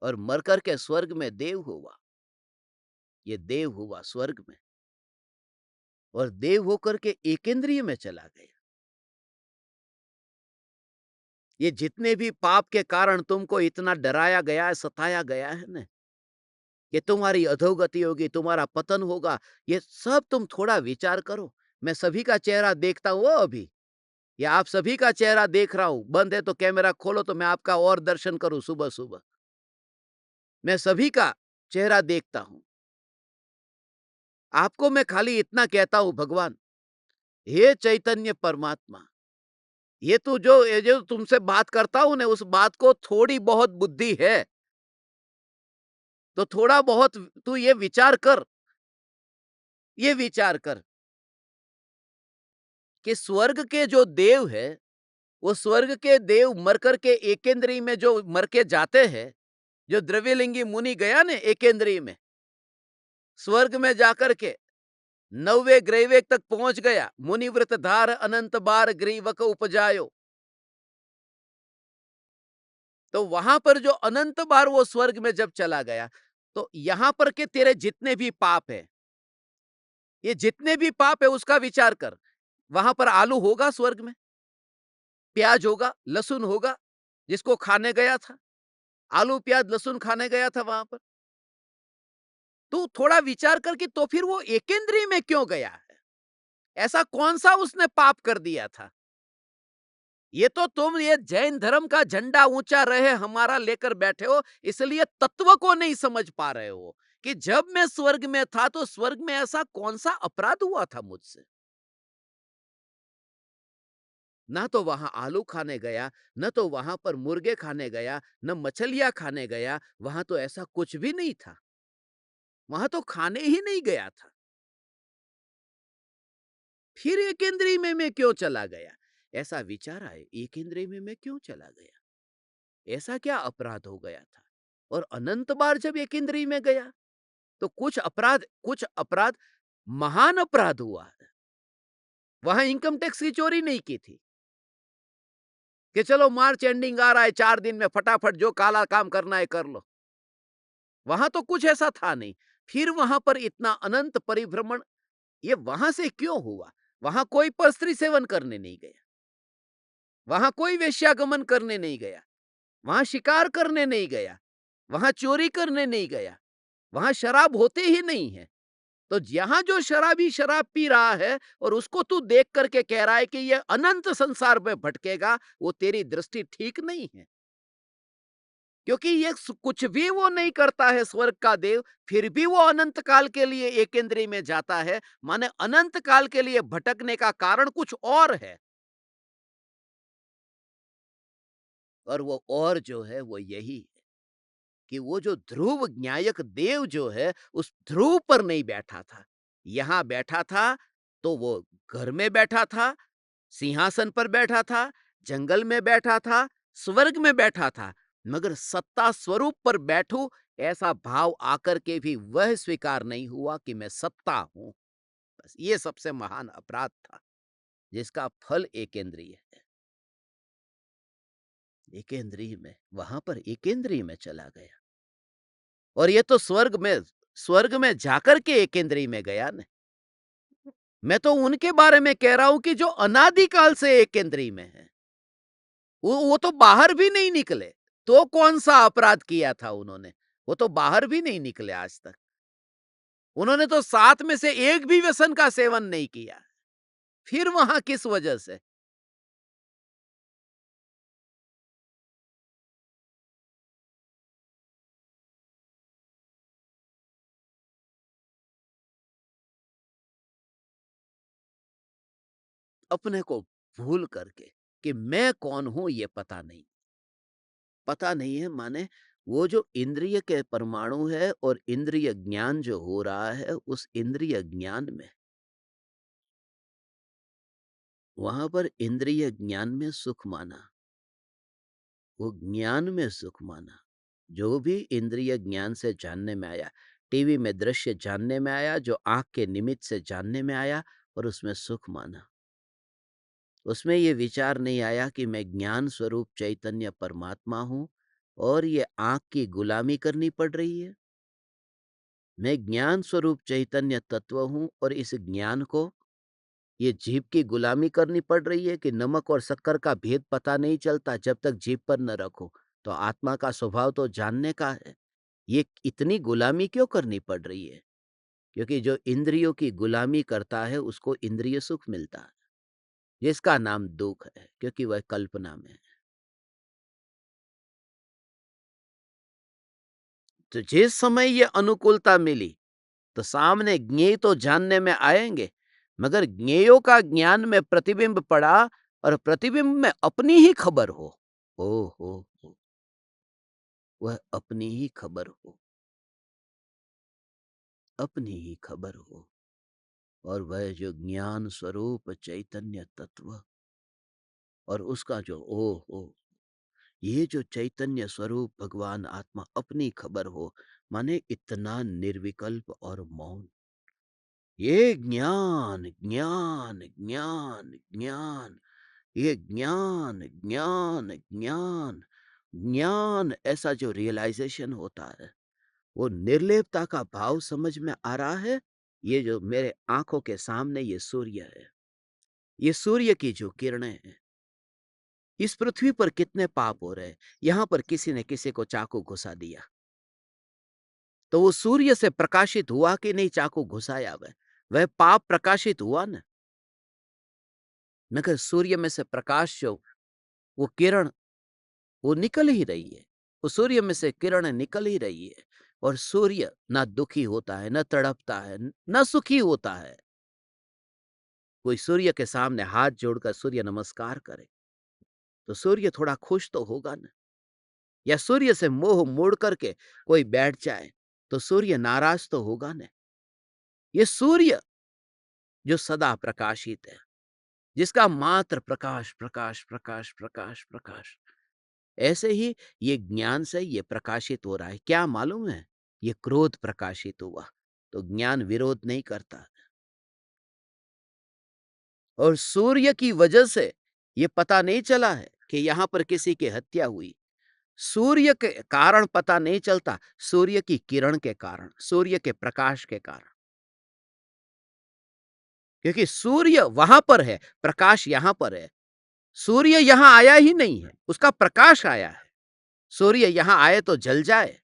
और मरकर के स्वर्ग में देव हुआ. ये देव हुआ स्वर्ग में और देव होकर के एकेंद्रिय में चला गया. ये जितने भी पाप के कारण तुमको इतना डराया गया है, सताया गया है ना, कि तुम्हारी अधोगति होगी, तुम्हारा पतन होगा, ये सब तुम थोड़ा विचार करो. मैं सभी का चेहरा देखता हूँ अभी, या आप सभी का चेहरा देख रहा हूँ. बंद है तो कैमरा खोलो तो मैं आपका और दर्शन करूँ सुबह-सुबह. मैं सभी का चेहरा देखता हूँ. आपको मैं खाली इतना कहता हूं, भगवान, हे चैतन्य परमात्मा, ये जो तुमसे बात करता हूं ना, उस बात को थोड़ी बहुत बुद्धि है, तो थोड़ा बहुत तू ये विचार कर कि स्वर्ग के जो देव है, वो स्वर्ग के देव मरकर के एकेंद्री में जो मर के जाते हैं, जो द्रव्यलिंगी मुनि गया ने एकेंद्री में, स्वर्ग में जाकर के 9वें ग्रैवेक तक पहुंच गया, मुनिव्रत धार अनंत बार ग्रीवक उपजायो। तो वहां पर जो अनंत बार वो स्वर्ग में जब चला गया, तो यहां पर के तेरे जितने भी पाप है, ये जितने भी पाप है उसका विचार कर। वहां पर आलू होगा स्वर्ग में, प्याज होगा, लहसुन होगा, जिसको खाने गया था, आलू प्याज लहसुन खाने गया था वहां पर। तू थोड़ा विचार कर कि तो फिर वो एकेंद्री में क्यों गया है? ऐसा कौन सा उसने पाप कर दिया था? ये तो तुम ये जैन धर्म का झंडा ऊंचा रहे हमारा लेकर बैठे हो, इसलिए तत्व को नहीं समझ पा रहे हो कि जब मैं स्वर्ग में था तो स्वर्ग में ऐसा कौन सा अपराध हुआ था मुझसे। ना तो वहां आलू खाने गया, न तो वहां पर मुर्गे खाने गया, न मछलियां खाने गया, वहां तो ऐसा कुछ भी नहीं था, वहां तो खाने ही नहीं गया था। फिर एक इंद्रिय में मैं क्यों चला गया? ऐसा विचार आए, एक इंद्रिय में मैं क्यों चला गया? ऐसा क्या अपराध हो गया था? और अनंत बार जब एक इंद्रिय में गया, तो कुछ अपराध महान अपराध हुआ है। वहां इनकम टैक्स की चोरी नहीं की थी कि चलो मार्च एंडिंग आ रहा है, 4 दिन में फटाफट जो काला काम करना है कर लो। वहां तो कुछ ऐसा था नहीं। फिर वहां पर इतना अनंत परिभ्रमण, ये वहां से क्यों हुआ? वहां कोई परस्त्री सेवन करने नहीं गया, वहां कोई वेश्यागमन करने नहीं गया, वहां शिकार करने नहीं गया, वहां चोरी करने नहीं गया, वहां शराब होते ही नहीं है। तो यहां जो शराबी शराब पी रहा है और उसको तू देख करके कह रहा है कि ये अनंत संसार में भटकेगा, वो तेरी दृष्टि ठीक नहीं है। क्योंकि ये कुछ भी वो नहीं करता है स्वर्ग का देव, फिर भी वो अनंत काल के लिए एकेंद्री में जाता है, माने अनंत काल के लिए भटकने का कारण कुछ और है। और वो और जो है वो यही है कि वो जो ध्रुव न्यायक देव जो है, उस ध्रुव पर नहीं बैठा था। यहां बैठा था तो वो घर में बैठा था, सिंहासन पर बैठा था, जंगल में बैठा था, स्वर्ग में बैठा था, मगर सत्ता स्वरूप पर बैठूं, ऐसा भाव आकर के भी वह स्वीकार नहीं हुआ कि मैं सत्ता हूं। बस ये सबसे महान अपराध था, जिसका फल एकेंद्रीय है। एकेंद्रीय में, वहां पर एकेंद्रीय में चला गया। और ये तो स्वर्ग में जाकर के एकेंद्रीय में गया न। मैं तो उनके बारे में कह रहा हूं कि जो अनादिकाल से एकेंद्रीय में है, वो तो बाहर भी नहीं निकले। तो कौन सा अपराध किया था उन्होंने? वो तो बाहर भी नहीं निकले आज तक। उन्होंने तो 7 में से एक भी व्यसन का सेवन नहीं किया। फिर वहां किस वजह से? अपने को भूल करके कि मैं कौन हूं, ये पता नहीं है, माने वो जो इंद्रिय के परमाणु है और इंद्रिय ज्ञान जो हो रहा है, उस इंद्रिय ज्ञान में, वहां पर इंद्रिय ज्ञान में सुख माना, वो ज्ञान में सुख माना। जो भी इंद्रिय ज्ञान से जानने में आया, टीवी में दृश्य जानने में आया, जो आंख के निमित्त से जानने में आया, और उसमें सुख माना। उसमें ये विचार नहीं आया कि मैं ज्ञान स्वरूप चैतन्य परमात्मा हूं और ये आंख की गुलामी करनी पड़ रही है। मैं ज्ञान स्वरूप चैतन्य तत्व हूं और इस ज्ञान को ये जीभ की गुलामी करनी पड़ रही है कि नमक और शक्कर का भेद पता नहीं चलता जब तक जीभ पर न रखो। तो आत्मा का स्वभाव तो जानने का है। ये इतनी गुलामी क्यों करनी पड़ रही है? क्योंकि जो इंद्रियों की गुलामी करता है उसको इंद्रिय सुख मिलता है, जिसका नाम दुख है, क्योंकि वह कल्पना में है। तो जिस समय ये अनुकूलता मिली, तो सामने ज्ञेय तो जानने में आएंगे, मगर ज्ञेयों का ज्ञान में प्रतिबिंब पड़ा और प्रतिबिंब में अपनी ही खबर हो। ओ हो, वह अपनी ही खबर हो, अपनी ही खबर हो। और वह जो ज्ञान स्वरूप चैतन्य तत्व और उसका जो ओ हो, ये जो चैतन्य स्वरूप भगवान आत्मा अपनी खबर हो, माने इतना निर्विकल्प और मौन। ये ज्ञान ज्ञान ज्ञान ज्ञान, ये ज्ञान ज्ञान ज्ञान ज्ञान, ऐसा जो रियलाइजेशन होता है, वो निर्लेपता का भाव समझ में आ रहा है। ये जो मेरे आंखों के सामने ये सूर्य है, ये सूर्य की जो किरणें हैं, इस पृथ्वी पर कितने पाप हो रहे हैं। यहां पर किसी ने किसी को चाकू घुसा दिया, तो वो सूर्य से प्रकाशित हुआ कि नहीं चाकू घुसाया, वह पाप प्रकाशित हुआ ना। मगर सूर्य में से प्रकाश जो, वो किरण, वो निकल ही रही है। वो सूर्य में से किरणें निकल ही रही है। और सूर्य ना दुखी होता है, ना तड़पता है, ना सुखी होता है। कोई सूर्य के सामने हाथ जोड़कर सूर्य नमस्कार करे तो सूर्य थोड़ा खुश तो होगा ना। या सूर्य से मोह मोड़ करके कोई बैठ जाए तो सूर्य नाराज तो होगा ना। ये सूर्य जो सदा प्रकाशित है, जिसका मात्र प्रकाश प्रकाश प्रकाश प्रकाश प्रकाश, ऐसे ही ये ज्ञान से ये प्रकाशित हो रहा है। क्या मालूम है, ये क्रोध प्रकाशित हुआ तो ज्ञान विरोध नहीं करता। और सूर्य की वजह से ये पता नहीं चला है कि यहां पर किसी की हत्या हुई। सूर्य के कारण पता नहीं चलता, सूर्य की किरण के कारण, सूर्य के प्रकाश के कारण। क्योंकि सूर्य वहां पर है, प्रकाश यहां पर है। सूर्य यहां आया ही नहीं है, उसका प्रकाश आया है। सूर्य यहां आए तो जल जाए।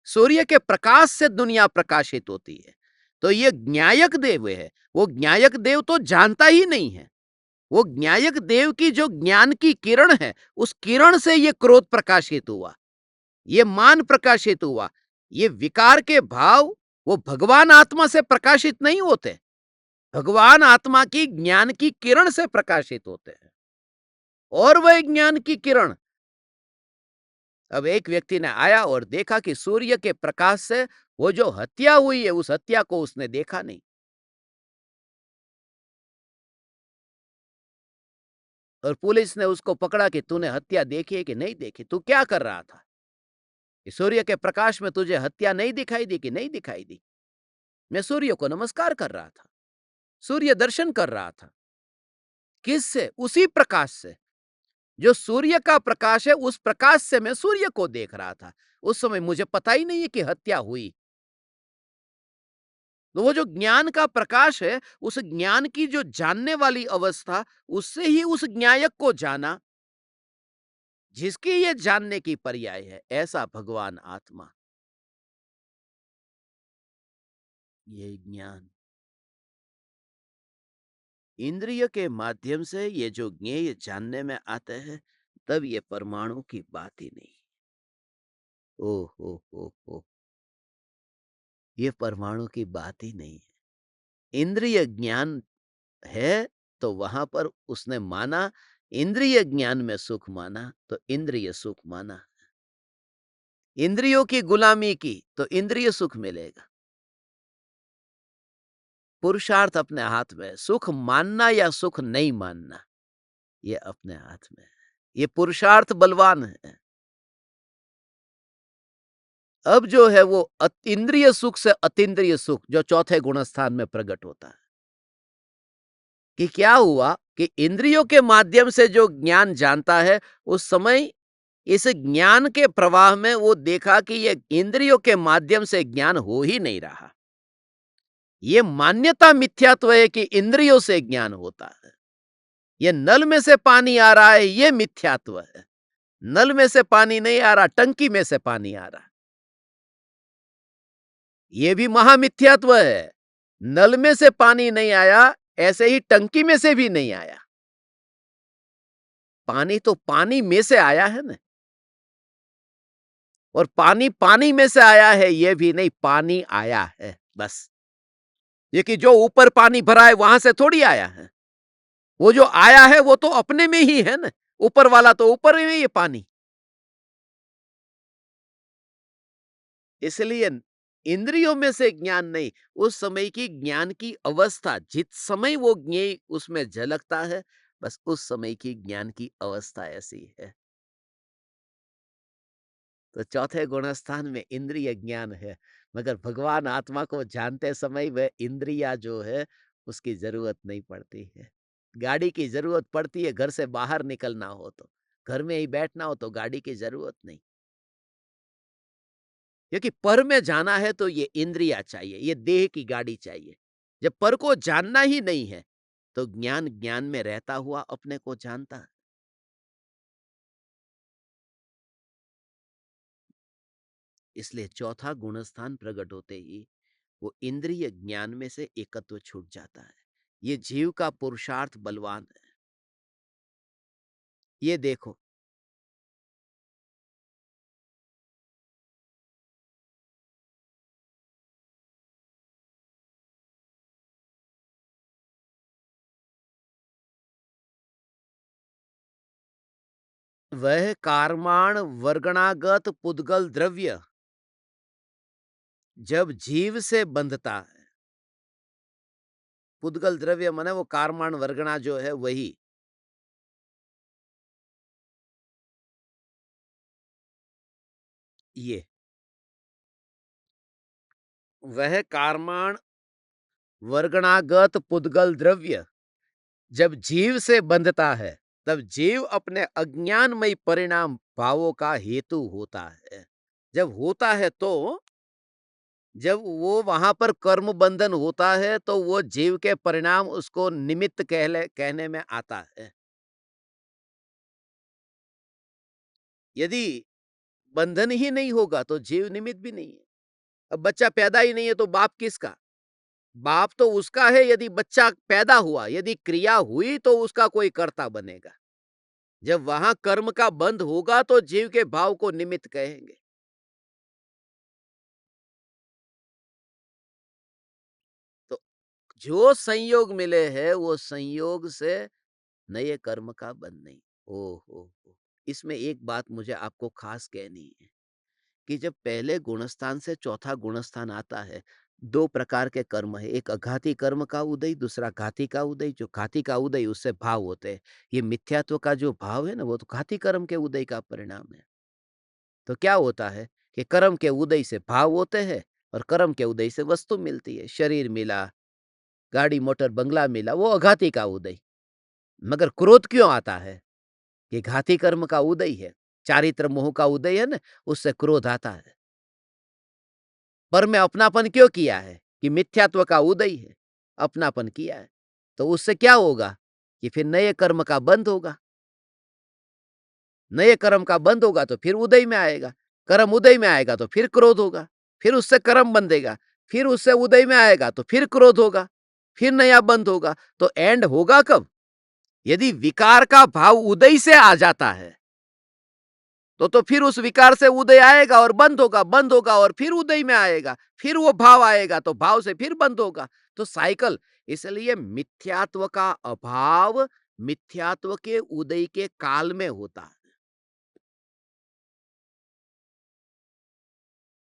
सूर्य के प्रकाश से दुनिया प्रकाशित होती है। तो ये ज्ञायक देव है, वो ज्ञायक देव तो जानता ही नहीं है। वो ज्ञायक देव की जो ज्ञान की किरण है, उस किरण से ये क्रोध प्रकाशित हुआ, ये मान प्रकाशित हुआ। ये विकार के भाव वो भगवान आत्मा से प्रकाशित नहीं होते, भगवान आत्मा की ज्ञान की किरण से प्रकाशित होते हैं। और वह ज्ञान की किरण, अब एक व्यक्ति ने आया और देखा कि सूर्य के प्रकाश से वो जो हत्या हुई है, उस हत्या को उसने देखा नहीं। और पुलिस ने उसको पकड़ा कि तूने हत्या देखी है कि नहीं देखी, तू क्या कर रहा था, कि सूर्य के प्रकाश में तुझे हत्या नहीं दिखाई दी कि नहीं दिखाई दी। मैं सूर्य को नमस्कार कर रहा था, सूर्य दर्शन कर रहा था। किससे? उसी प्रकाश से। जो सूर्य का प्रकाश है, उस प्रकाश से मैं सूर्य को देख रहा था। उस समय मुझे पता ही नहीं है कि हत्या हुई। तो वो जो ज्ञान का प्रकाश है, उस ज्ञान की जो जानने वाली अवस्था, उससे ही उस ज्ञायक को जाना, जिसकी ये जानने की पर्याय है। ऐसा भगवान आत्मा, ये ज्ञान इंद्रिय के माध्यम से ये जो ज्ञेय जानने में आते हैं, तब ये परमाणु की बात ही नहीं। ओ हो, ये परमाणु की बात ही नहीं है। इंद्रिय ज्ञान है तो वहां पर उसने माना, इंद्रिय ज्ञान में सुख माना तो इंद्रिय सुख माना। इंद्रियों की गुलामी की तो इंद्रिय सुख मिलेगा। पुरुषार्थ अपने हाथ में है, सुख मानना या सुख नहीं मानना, ये अपने हाथ में है। ये पुरुषार्थ बलवान है। अब जो है वो इंद्रिय सुख से अतीन्द्रिय सुख, जो चौथे गुणस्थान में प्रकट होता है, कि क्या हुआ कि इंद्रियों के माध्यम से जो ज्ञान जानता है, उस समय इस ज्ञान के प्रवाह में वो देखा कि ये इंद्रियों के माध्यम से ज्ञान हो ही नहीं रहा। ये मान्यता मिथ्यात्व है कि इंद्रियों से ज्ञान होता है। ये नल में से पानी आ रहा है, ये मिथ्यात्व है। नल में से पानी नहीं आ रहा, टंकी में से पानी आ रहा, ये भी महामिथ्यात्व है। नल में से पानी नहीं आया, ऐसे ही टंकी में से भी नहीं आया। पानी तो पानी में से आया है ना। और पानी पानी में से आया है, यह भी नहीं, पानी आया है। बस। ये कि जो ऊपर पानी भरा है वहां से थोड़ी आया है, वो जो आया है वो तो अपने में ही है ना, ऊपर वाला तो ऊपर में ही है पानी। इसलिए इंद्रियों में से ज्ञान नहीं, उस समय की ज्ञान की अवस्था, जिस समय वो ज्ञेय उसमें झलकता है, बस उस समय की ज्ञान की अवस्था ऐसी है। तो चौथे गुणस्थान में इंद्रिय ज्ञान है, मगर भगवान आत्मा को जानते समय वह इंद्रिया जो है उसकी जरूरत नहीं पड़ती है। गाड़ी की जरूरत पड़ती है घर से बाहर निकलना हो तो, घर में ही बैठना हो तो गाड़ी की जरूरत नहीं। क्योंकि पर में जाना है तो ये इंद्रिया चाहिए, ये देह की गाड़ी चाहिए। जब पर को जानना ही नहीं है तो ज्ञान ज्ञान में रहता हुआ अपने को जानता है। इसलिए चौथा गुणस्थान प्रकट होते ही वो इंद्रिय ज्ञान में से एकत्व छूट जाता है। ये जीव का पुरुषार्थ बलवान है। ये देखो, वह कार्माण वर्गणागत पुद्गल द्रव्य जब जीव से बंधता है, पुद्गल द्रव्य माने वो कार्माण वर्गणा जो है वही, ये वह कार्माण वर्गणागत पुद्गल द्रव्य जब जीव से बंधता है, तब जीव अपने अज्ञानमय परिणाम भावों का हेतु होता है। जब होता है तो जब वो वहां पर कर्म बंधन होता है तो वो जीव के परिणाम उसको निमित्त कहने में आता है। यदि बंधन ही नहीं होगा तो जीव निमित्त भी नहीं है। अब बच्चा पैदा ही नहीं है तो बाप किसका? बाप तो उसका है यदि बच्चा पैदा हुआ, यदि क्रिया हुई तो उसका कोई कर्ता बनेगा। जब वहां कर्म का बंध होगा तो जीव के भाव को निमित्त कहेंगे। तो जो संयोग मिले हैं वो संयोग से नए कर्म का बंध नहीं। ओ इसमें एक बात मुझे आपको खास कहनी है कि जब पहले गुणस्थान से चौथा गुणस्थान आता है, दो प्रकार के कर्म है, एक अघाती कर्म का उदय, दूसरा घाती का उदय। जो घाती का उदय उससे भाव होते हैं, ये मिथ्यात्व का जो भाव है ना वो तो घाती कर्म के उदय का परिणाम है। तो क्या होता है कि कर्म के उदय से भाव होते हैं और कर्म के उदय से वस्तु मिलती है, शरीर मिला, गाड़ी मोटर बंगला मिला, वो अघाती का उदय। मगर क्रोध क्यों आता है? ये घाती कर्म का उदय है, चारित्र मोह का उदय है ना, उससे क्रोध आता है। पर में अपनापन क्यों किया है? कि मिथ्यात्व का उदय है, अपनापन किया है। तो उससे क्या होगा कि फिर नए कर्म का बंध होगा। नए कर्म का बंध होगा तो फिर उदय में आएगा, कर्म उदय में आएगा तो फिर क्रोध होगा, फिर उससे कर्म बंधेगा, फिर उससे उदय में आएगा तो फिर क्रोध होगा, फिर नया बंध होगा। तो एंड होगा कब? यदि विकार का भाव उदय से आ जाता है तो फिर उस विकार से उदय आएगा और बंद होगा और फिर उदय में आएगा, फिर वो भाव आएगा तो भाव से फिर बंद होगा। तो साइकिल। इसलिए मिथ्यात्व का अभाव मिथ्यात्व के उदय के काल में होता है।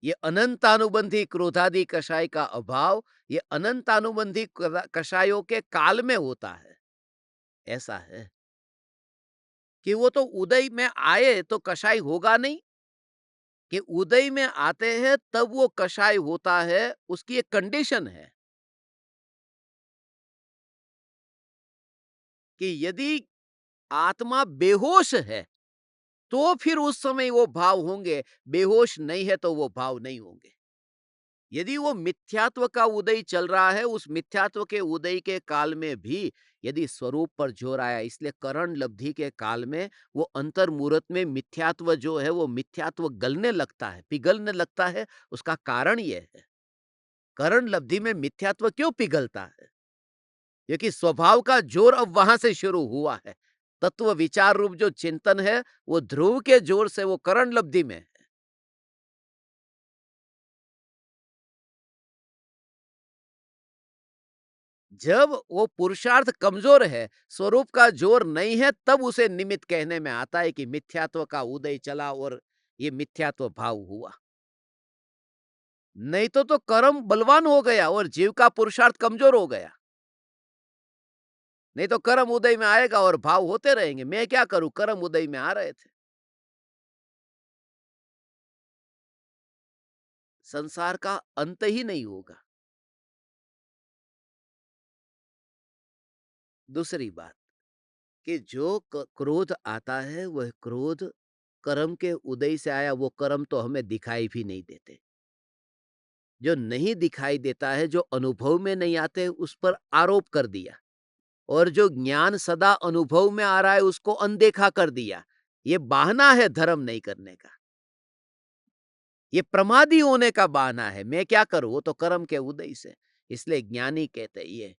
ये अनंतानुबंधी क्रोधादि कषाय का अभाव ये अनंतानुबंधी कषायों के काल में होता है। ऐसा है कि वो तो उदय में आए तो कषाय होगा नहीं, कि उदय में आते हैं तब वो कषाय होता है, उसकी एक कंडीशन है कि यदि आत्मा बेहोश है तो फिर उस समय वो भाव होंगे, बेहोश नहीं है तो वो भाव नहीं होंगे। यदि वो मिथ्यात्व का उदय चल रहा है, उस मिथ्यात्व के उदय के काल में भी यदि स्वरूप पर जोर आया, इसलिए करण लब्धि के काल में वो अंतर मुहूर्त में मिथ्यात्व जो है वो मिथ्यात्व गलने लगता है, पिघलने लगता है। उसका कारण ये है, करण लब्धि में मिथ्यात्व क्यों पिघलता है? क्योंकि स्वभाव का जोर अब वहां से शुरू हुआ है। तत्व विचार रूप जो चिंतन है वो ध्रुव के जोर से वो करण लब्धि में है। जब वो पुरुषार्थ कमजोर है, स्वरूप का जोर नहीं है, तब उसे निमित्त कहने में आता है कि मिथ्यात्व का उदय चला और ये मिथ्यात्व भाव हुआ। नहीं तो कर्म बलवान हो गया और जीव का पुरुषार्थ कमजोर हो गया। नहीं तो कर्म उदय में आएगा और भाव होते रहेंगे। मैं क्या करूं, कर्म उदय में आ रहे थे। संसार का अंत ही नहीं होगा। दूसरी बात कि जो क्रोध आता है, वह क्रोध कर्म के उदय से आया। वो कर्म तो हमें दिखाई भी नहीं देते। जो नहीं दिखाई देता है, जो अनुभव में नहीं आते, उस पर आरोप कर दिया। और जो ज्ञान सदा अनुभव में आ रहा है, उसको अनदेखा कर दिया। ये बहाना है धर्म नहीं करने का। ये प्रमादी होने का बहाना है। मैं क्या करूं, वो तो कर्म के उदय से। इसलिए ज्ञानी कहते हैं ये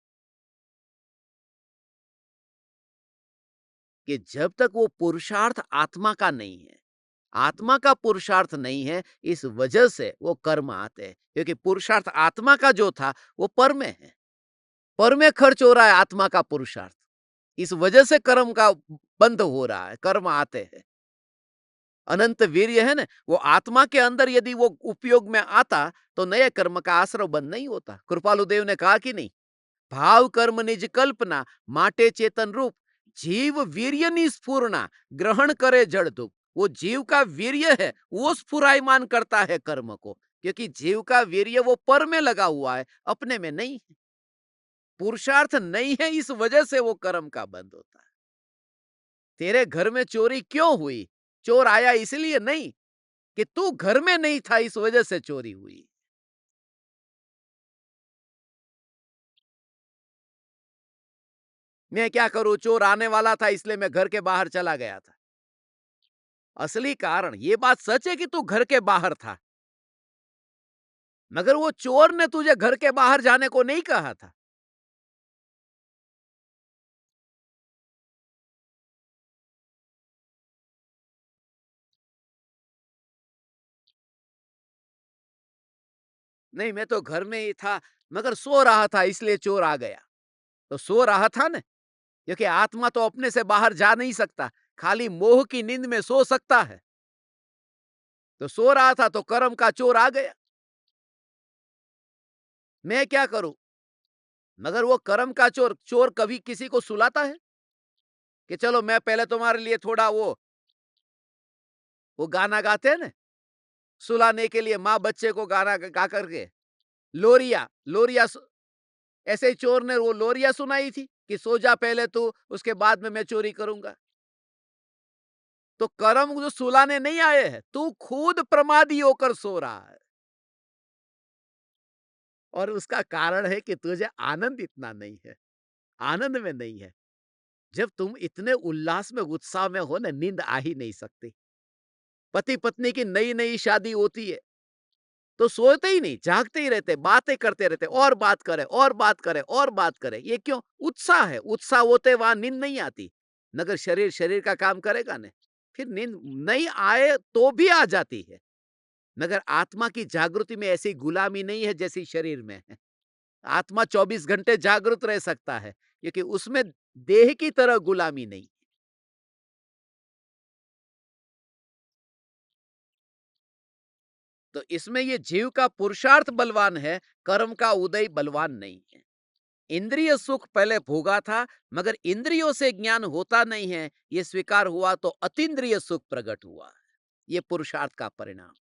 कि जब तक वो पुरुषार्थ आत्मा का नहीं है, आत्मा का पुरुषार्थ नहीं है, इस वजह से वो कर्म आते हैं। क्योंकि पुरुषार्थ आत्मा का जो था, वो पर में है। पर में खर्च हो रहा है आत्मा का पुरुषार्थ। इस वजह से कर्म का बंध हो रहा है, कर्म आते हैं। अनंत वीर्य है ना, वो आत्मा के अंदर यदि वो उपयोग में आता, तो नए कर्म का आश्रव बंद नहीं होता। कृपालु देव ने कहा कि नहीं, भाव कर्म निज कल्पना, माटे चेतन रूप, जीव वीर्य निस्फुरना, ग्रहण करे जड़ दुख। वो जीव का वीर्य है, वो स्फुरायमान करता है कर्म को। क्योंकि जीव का वीर्य वो पर में लगा हुआ है, अपने में नहीं है। पुरुषार्थ नहीं है, इस वजह से वो कर्म का बंद होता है। तेरे घर में चोरी क्यों हुई? चोर आया इसलिए नहीं कि तू घर में नहीं था, इस वजह से चोरी हुई। मैं क्या करूं, चोर आने वाला था इसलिए मैं घर के बाहर चला गया था। असली कारण ये बात सच है कि तू घर के बाहर था, मगर वो चोर ने तुझे घर के बाहर जाने को नहीं कहा था। नहीं, मैं तो घर में ही था, मगर सो रहा था इसलिए चोर आ गया। तो सो रहा था ना, क्योंकि आत्मा तो अपने से बाहर जा नहीं सकता, खाली मोह की नींद में सो सकता है। तो सो रहा था तो कर्म का चोर आ गया। मैं क्या करूं, मगर वो कर्म का चोर चोर कभी किसी को सुलाता है कि चलो मैं पहले तुम्हारे लिए थोड़ा वो गाना गाते हैं ना, सुलाने के लिए माँ बच्चे को गाना गा करके, लोरिया लोरिया ऐसे ही चोर ने वो लोरिया सुनाई थी कि सो जा पहले तू, उसके बाद में मैं चोरी करूंगा। तो कर्म जो सुलाने नहीं आए हैं, तू खुद प्रमादी होकर सो रहा है। और उसका कारण है कि तुझे आनंद इतना नहीं है, आनंद में नहीं है। जब तुम इतने उल्लास में उत्साह में हो ना, नींद आ ही नहीं सकती। पति पत्नी की नई नई शादी होती है तो सोते ही नहीं, जागते ही रहते, बातें करते रहते, और बात करें और बात करें और बात करें। ये क्यों? उत्साह है। उत्साह होते वहां नींद नहीं आती। मगर शरीर शरीर का काम करेगा ना, फिर नींद नहीं आए तो भी आ जाती है। मगर आत्मा की जागृति में ऐसी गुलामी नहीं है जैसी शरीर में है। आत्मा 24 घंटे जागृत रह सकता है, क्योंकि उसमें देह की तरह गुलामी नहीं। तो इसमें ये जीव का पुरुषार्थ बलवान है, कर्म का उदय बलवान नहीं है। इंद्रिय सुख पहले भोगा था, मगर इंद्रियों से ज्ञान होता नहीं है, ये स्वीकार हुआ तो अतीन्द्रिय सुख प्रकट हुआ। ये पुरुषार्थ का परिणाम।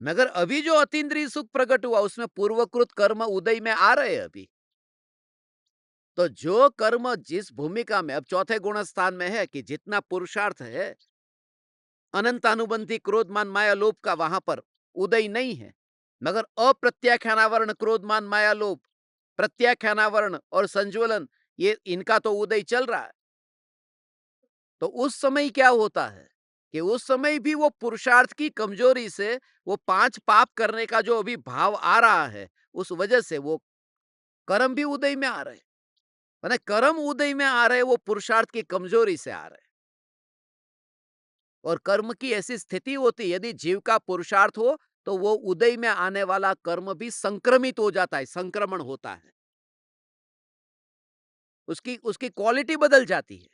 मगर अभी जो अतीन्द्रिय सुख प्रकट हुआ, उसमें पूर्वकृत कर्म उदय में आ रहे हैं अभी। तो जो कर्म जिस भूमिका में अब चौथे गुण स्थान में है कि जितना पुरुषार्थ है, अनंत अनुबंधी क्रोधमान माया लोभ का वहां पर उदय नहीं है। मगर अप्रत्याख्यानावरण क्रोधमान माया लोभ, प्रत्याख्यानावरण और संज्वलन, ये इनका तो उदय चल रहा है। तो उस समय क्या होता है कि उस समय भी वो पुरुषार्थ की कमजोरी से वो पांच पाप करने का जो अभी भाव आ रहा है, उस वजह से वो कर्म भी उदय में आ रहे हैं। माने कर्म उदय में आ रहे हैं, वो पुरुषार्थ की कमजोरी से आ रहे हैं। और कर्म की ऐसी स्थिति होती है, यदि जीव का पुरुषार्थ हो तो वो उदय में आने वाला कर्म भी संक्रमित हो जाता है, संक्रमण होता है। उसकी उसकी क्वालिटी बदल जाती है।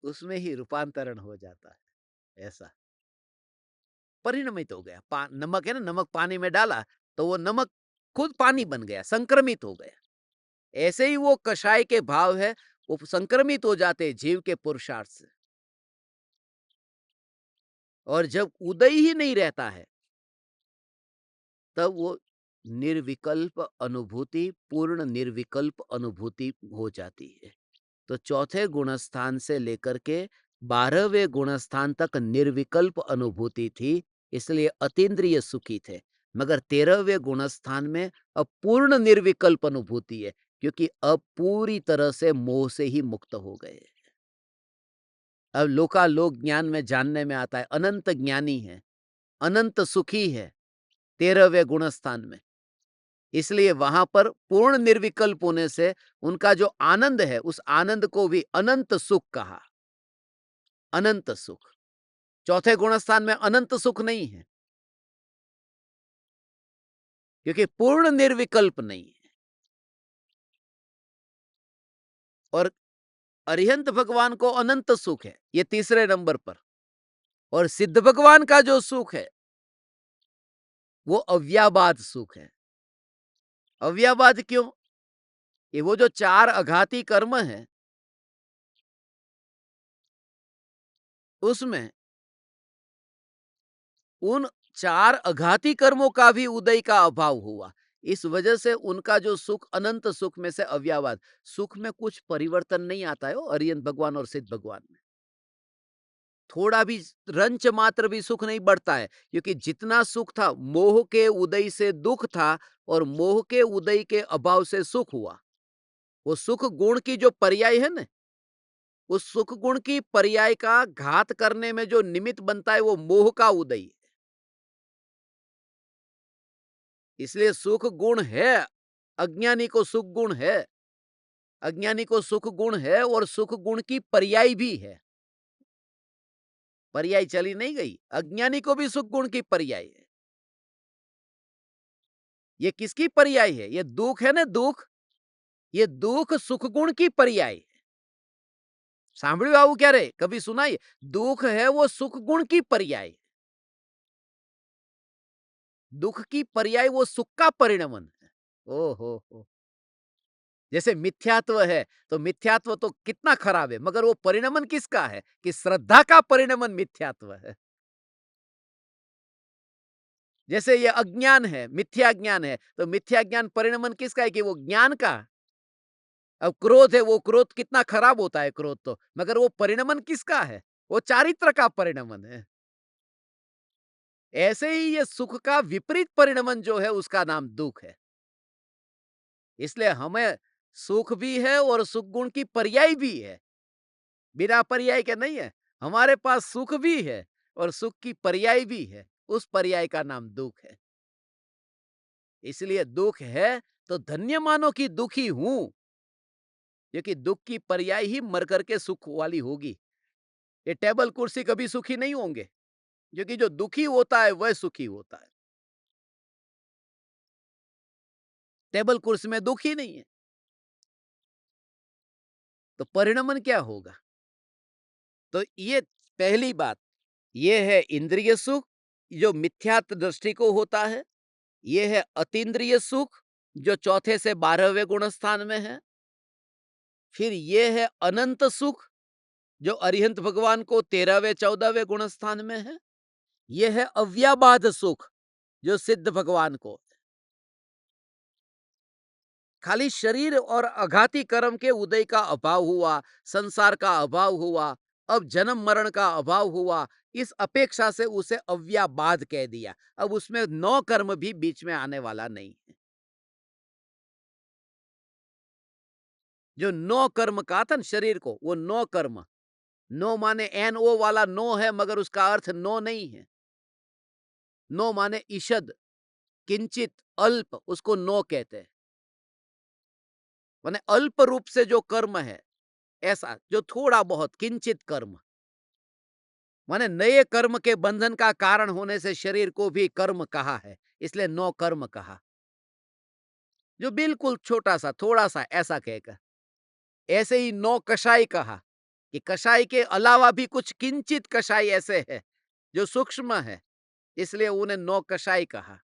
उसमें ही रूपांतरण हो जाता है, ऐसा। परिणमित हो गया। नमक है ना, नमक पानी में डाला तो वो नमक खुद पानी बन गया, संक्रमित हो गया। ऐसे ही वो कषाय के भाव है, वो संक्रमित हो जाते हैं जीव के पुरुषार्थ से। और जब उदय ही नहीं रहता है, तब वो निर्विकल्प अनुभूति, पूर्ण निर्विकल्प अनुभूति हो जाती है। तो चौथे गुणस्थान से लेकर के 12वें गुणस्थान तक निर्विकल्प अनुभूति थी, इसलिए अतीन्द्रिय सुखी थे। मगर 13वें गुणस्थान में अब पूर्ण निर्विकल्प अनुभूति है, क्योंकि अब पूरी तरह से मोह से ही मुक्त हो गए। अब लोकालोक ज्ञान में जानने में आता है, अनंत ज्ञानी है, अनंत सुखी है 13वें गुणस्थान में। इसलिए वहां पर पूर्ण निर्विकल्प होने से उनका जो आनंद है, उस आनंद को भी अनंत सुख कहा। अनंत सुख। चौथे गुणस्थान में अनंत सुख नहीं है, क्योंकि पूर्ण निर्विकल्प नहीं है। और अरिहंत भगवान को अनंत सुख है, ये तीसरे नंबर पर। और सिद्ध भगवान का जो सुख है, वो अव्याबाद सुख है। अव्याबाद क्यों? ये वो जो 4 अघाती कर्म है, उसमें उन 4 अघाती कर्मों का भी उदय का अभाव हुआ। इस वजह से उनका जो सुख अनंत सुख में से अव्यावाद, सुख में कुछ परिवर्तन नहीं आता है अरिहंत भगवान और सिद्ध भगवान में। थोड़ा भी रंच मात्र भी सुख नहीं बढ़ता है, क्योंकि जितना सुख था मोह के उदय से दुख था, और मोह के उदय के अभाव से सुख हुआ। वो सुख गुण की जो पर्याय है ना, उस सुख गुण की पर्याय का घात करने में जो निमित्त बनता है, वो मोह का उदय है। इसलिए सुख गुण है, अज्ञानी को सुख गुण है। अज्ञानी को सुख गुण है, और सुख गुण की पर्याय भी है। पर्याय चली नहीं गई, अज्ञानी को भी सुख गुण की पर्याय है। ये किसकी पर्याय है? ये दुख है ना, दुख। ये दुख सुख गुण की पर्याय है। सांभळ्યું આવું ક્યારે? कभी सुना ये? दुख है वो सुख गुण की पर्याय है। दुख की पर्याय वो सुख का परिणमन है। ओ हो। जैसे मिथ्यात्व है, तो मिथ्यात्व तो कितना खराब है, मगर वो परिणमन किसका है? कि श्रद्धा का परिणमन मिथ्यात्व है। जैसे ये अज्ञान है, मिथ्या ज्ञान है, तो मिथ्या ज्ञान परिणमन किसका है? कि वो ज्ञान का। अब क्रोध है, वो क्रोध कितना खराब होता है क्रोध तो, मगर वो परिणमन किसका है? वो चारित्र का परिणमन है। ऐसे ही ये सुख का विपरीत परिणमन जो है, उसका नाम दुख है। इसलिए हमें सुख भी है और सुख गुण की पर्याय भी है। बिना पर्याय के नहीं है। हमारे पास सुख भी है और सुख की पर्याय भी है। उस पर्याय का नाम दुख है। इसलिए दुख है तो धन्य मानो कि दुखी हूं, क्योंकि दुख की पर्याय ही मर करके सुख वाली होगी। ये टेबल कुर्सी कभी सुखी नहीं होंगे, क्योंकि जो दुखी होता है वह सुखी होता है। टेबल कुर्सी में दुख ही नहीं है, तो परिणमन क्या होगा? तो ये पहली बात, ये है इंद्रिय सुख, जो मिथ्यात्व दृष्टि को होता है। ये है अतीन्द्रिय सुख, जो चौथे से 12वें गुण स्थान में है। फिर ये है अनंत सुख, जो अरिहंत भगवान को 13वें 14वें गुण स्थान में है। ये है अव्याबाद सुख, जो सिद्ध भगवान को। खाली शरीर और अघाती कर्म के उदय का अभाव हुआ, संसार का अभाव हुआ, अब जन्म मरण का अभाव हुआ, इस अपेक्षा से उसे अव्याबाद कह दिया। अब उसमें 9 कर्म भी बीच में आने वाला नहीं है। जो 9 कर्म कहा था ना शरीर को, वो 9 कर्म। नो माने NO वाला नो है, मगर उसका अर्थ नो नहीं है। नो माने ईषद, किंचित, अल्प, उसको नो कहते हैं। माने अल्प रूप से जो कर्म है, ऐसा जो थोड़ा बहुत किंचित कर्म। माने नए कर्म के बंधन का कारण होने से शरीर को भी कर्म कहा है, इसलिए नौ कर्म कहा। जो बिल्कुल छोटा सा, थोड़ा सा ऐसा कहकर। ऐसे ही नौ कषाय कहा कि कषाय के अलावा भी कुछ किंचित कषाय ऐसे है जो सूक्ष्म है, इसलिए उन्हें नौ कषाय कहा।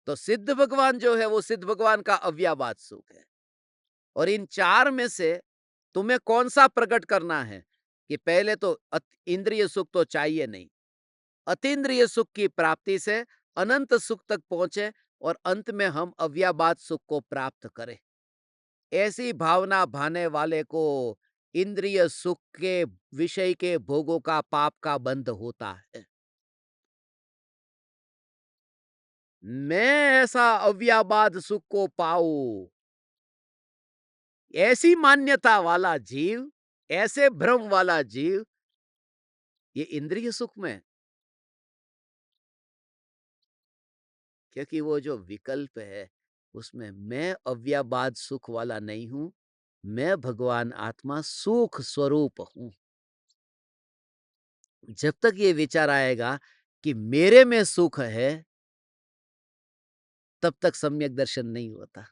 तो सिद्ध भगवान जो है वो सिद्ध भगवान का अव्याबाद सुख है। और इन चार में से तुम्हें कौन सा प्रकट करना है कि पहले तो इंद्रिय सुख तो चाहिए नहीं, अतीन्द्रिय सुख की प्राप्ति से अनंत सुख तक पहुंचे और अंत में हम अव्याबाद सुख को प्राप्त करें। ऐसी भावना भाने वाले को इंद्रिय सुख के विषय के भोगों का पाप का बंध होता है। मैं ऐसा अव्याबाद सुख को पाऊं, ऐसी मान्यता वाला जीव, ऐसे भ्रम वाला जीव, ये इंद्रिय सुख में, क्योंकि वो जो विकल्प है उसमें मैं अव्याबाद सुख वाला नहीं हूं, मैं भगवान आत्मा सुख स्वरूप हूं। जब तक ये विचार आएगा कि मेरे में सुख है, तब तक सम्यक दर्शन नहीं होता।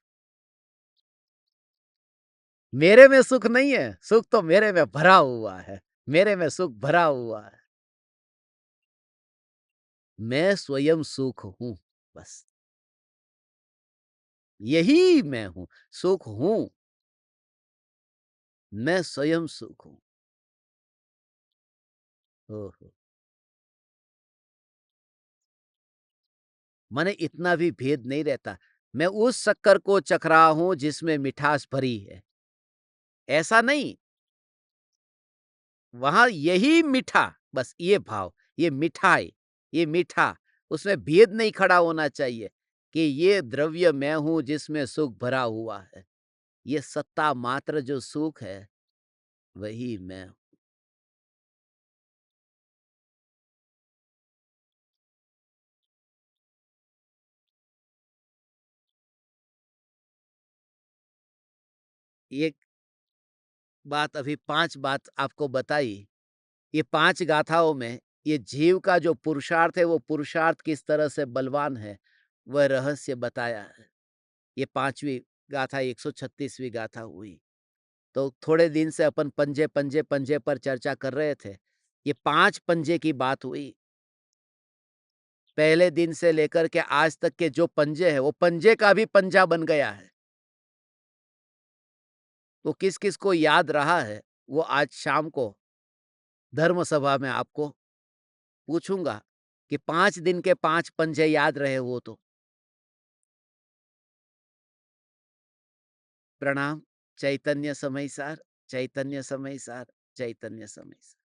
मेरे में सुख नहीं है, सुख तो मेरे में भरा हुआ है, मेरे में सुख भरा हुआ है। मैं स्वयं सुख हूं, बस यही मैं हूं, सुख हूं, मैं स्वयं सुख हूं। ओहो, माने इतना भी भेद नहीं रहता। मैं उस शक्कर को चख रहा हूं जिसमें मिठास भरी है, ऐसा नहीं। वहां यही मीठा, बस ये भाव, ये मिठाई, ये मीठा, उसमें भेद नहीं खड़ा होना चाहिए कि ये द्रव्य मैं हूं जिसमें सुख भरा हुआ है। ये सत्ता मात्र जो सुख है वही मैं हूं। ये बात अभी 5 बात आपको बताई। ये 5 गाथाओं में ये जीव का जो पुरुषार्थ है, वो पुरुषार्थ किस तरह से बलवान है, वह रहस्य बताया है। ये 5वीं गाथा 136वीं गाथा हुई। तो थोड़े दिन से अपन पंजे पंजे पंजे पर चर्चा कर रहे थे। ये 5 पंजे की बात हुई। पहले दिन से लेकर के आज तक के जो पंजे हैं, वो पंजे का भी पंजा बन गया है। तो किस-किस को याद रहा है, वो आज शाम को धर्म सभा में आपको पूछूंगा कि 5 दिन के 5 पंजे याद रहे हो तो। प्रणाम। चैतन्य समय सार, चैतन्य समय सार, चैतन्य समय सार।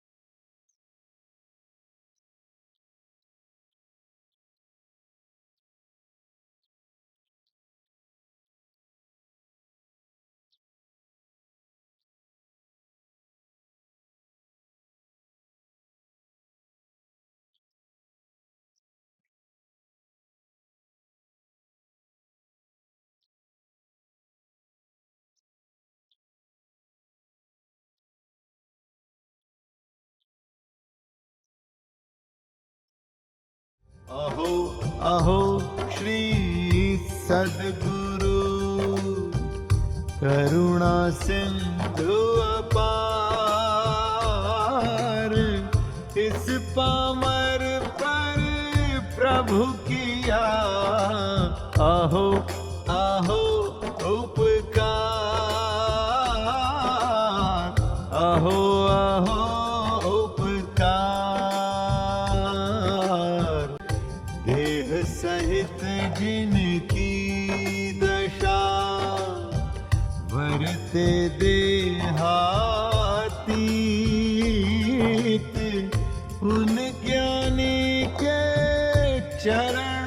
अहो अहो श्री सद्गुरु करुणा सिंधु अपार, इस पामर पर प्रभु किया अहो अहो उपकार, अहो अहो उपकार। देह सहित जिनकी दशा वरते देहातीत, उन ज्ञानी के चरण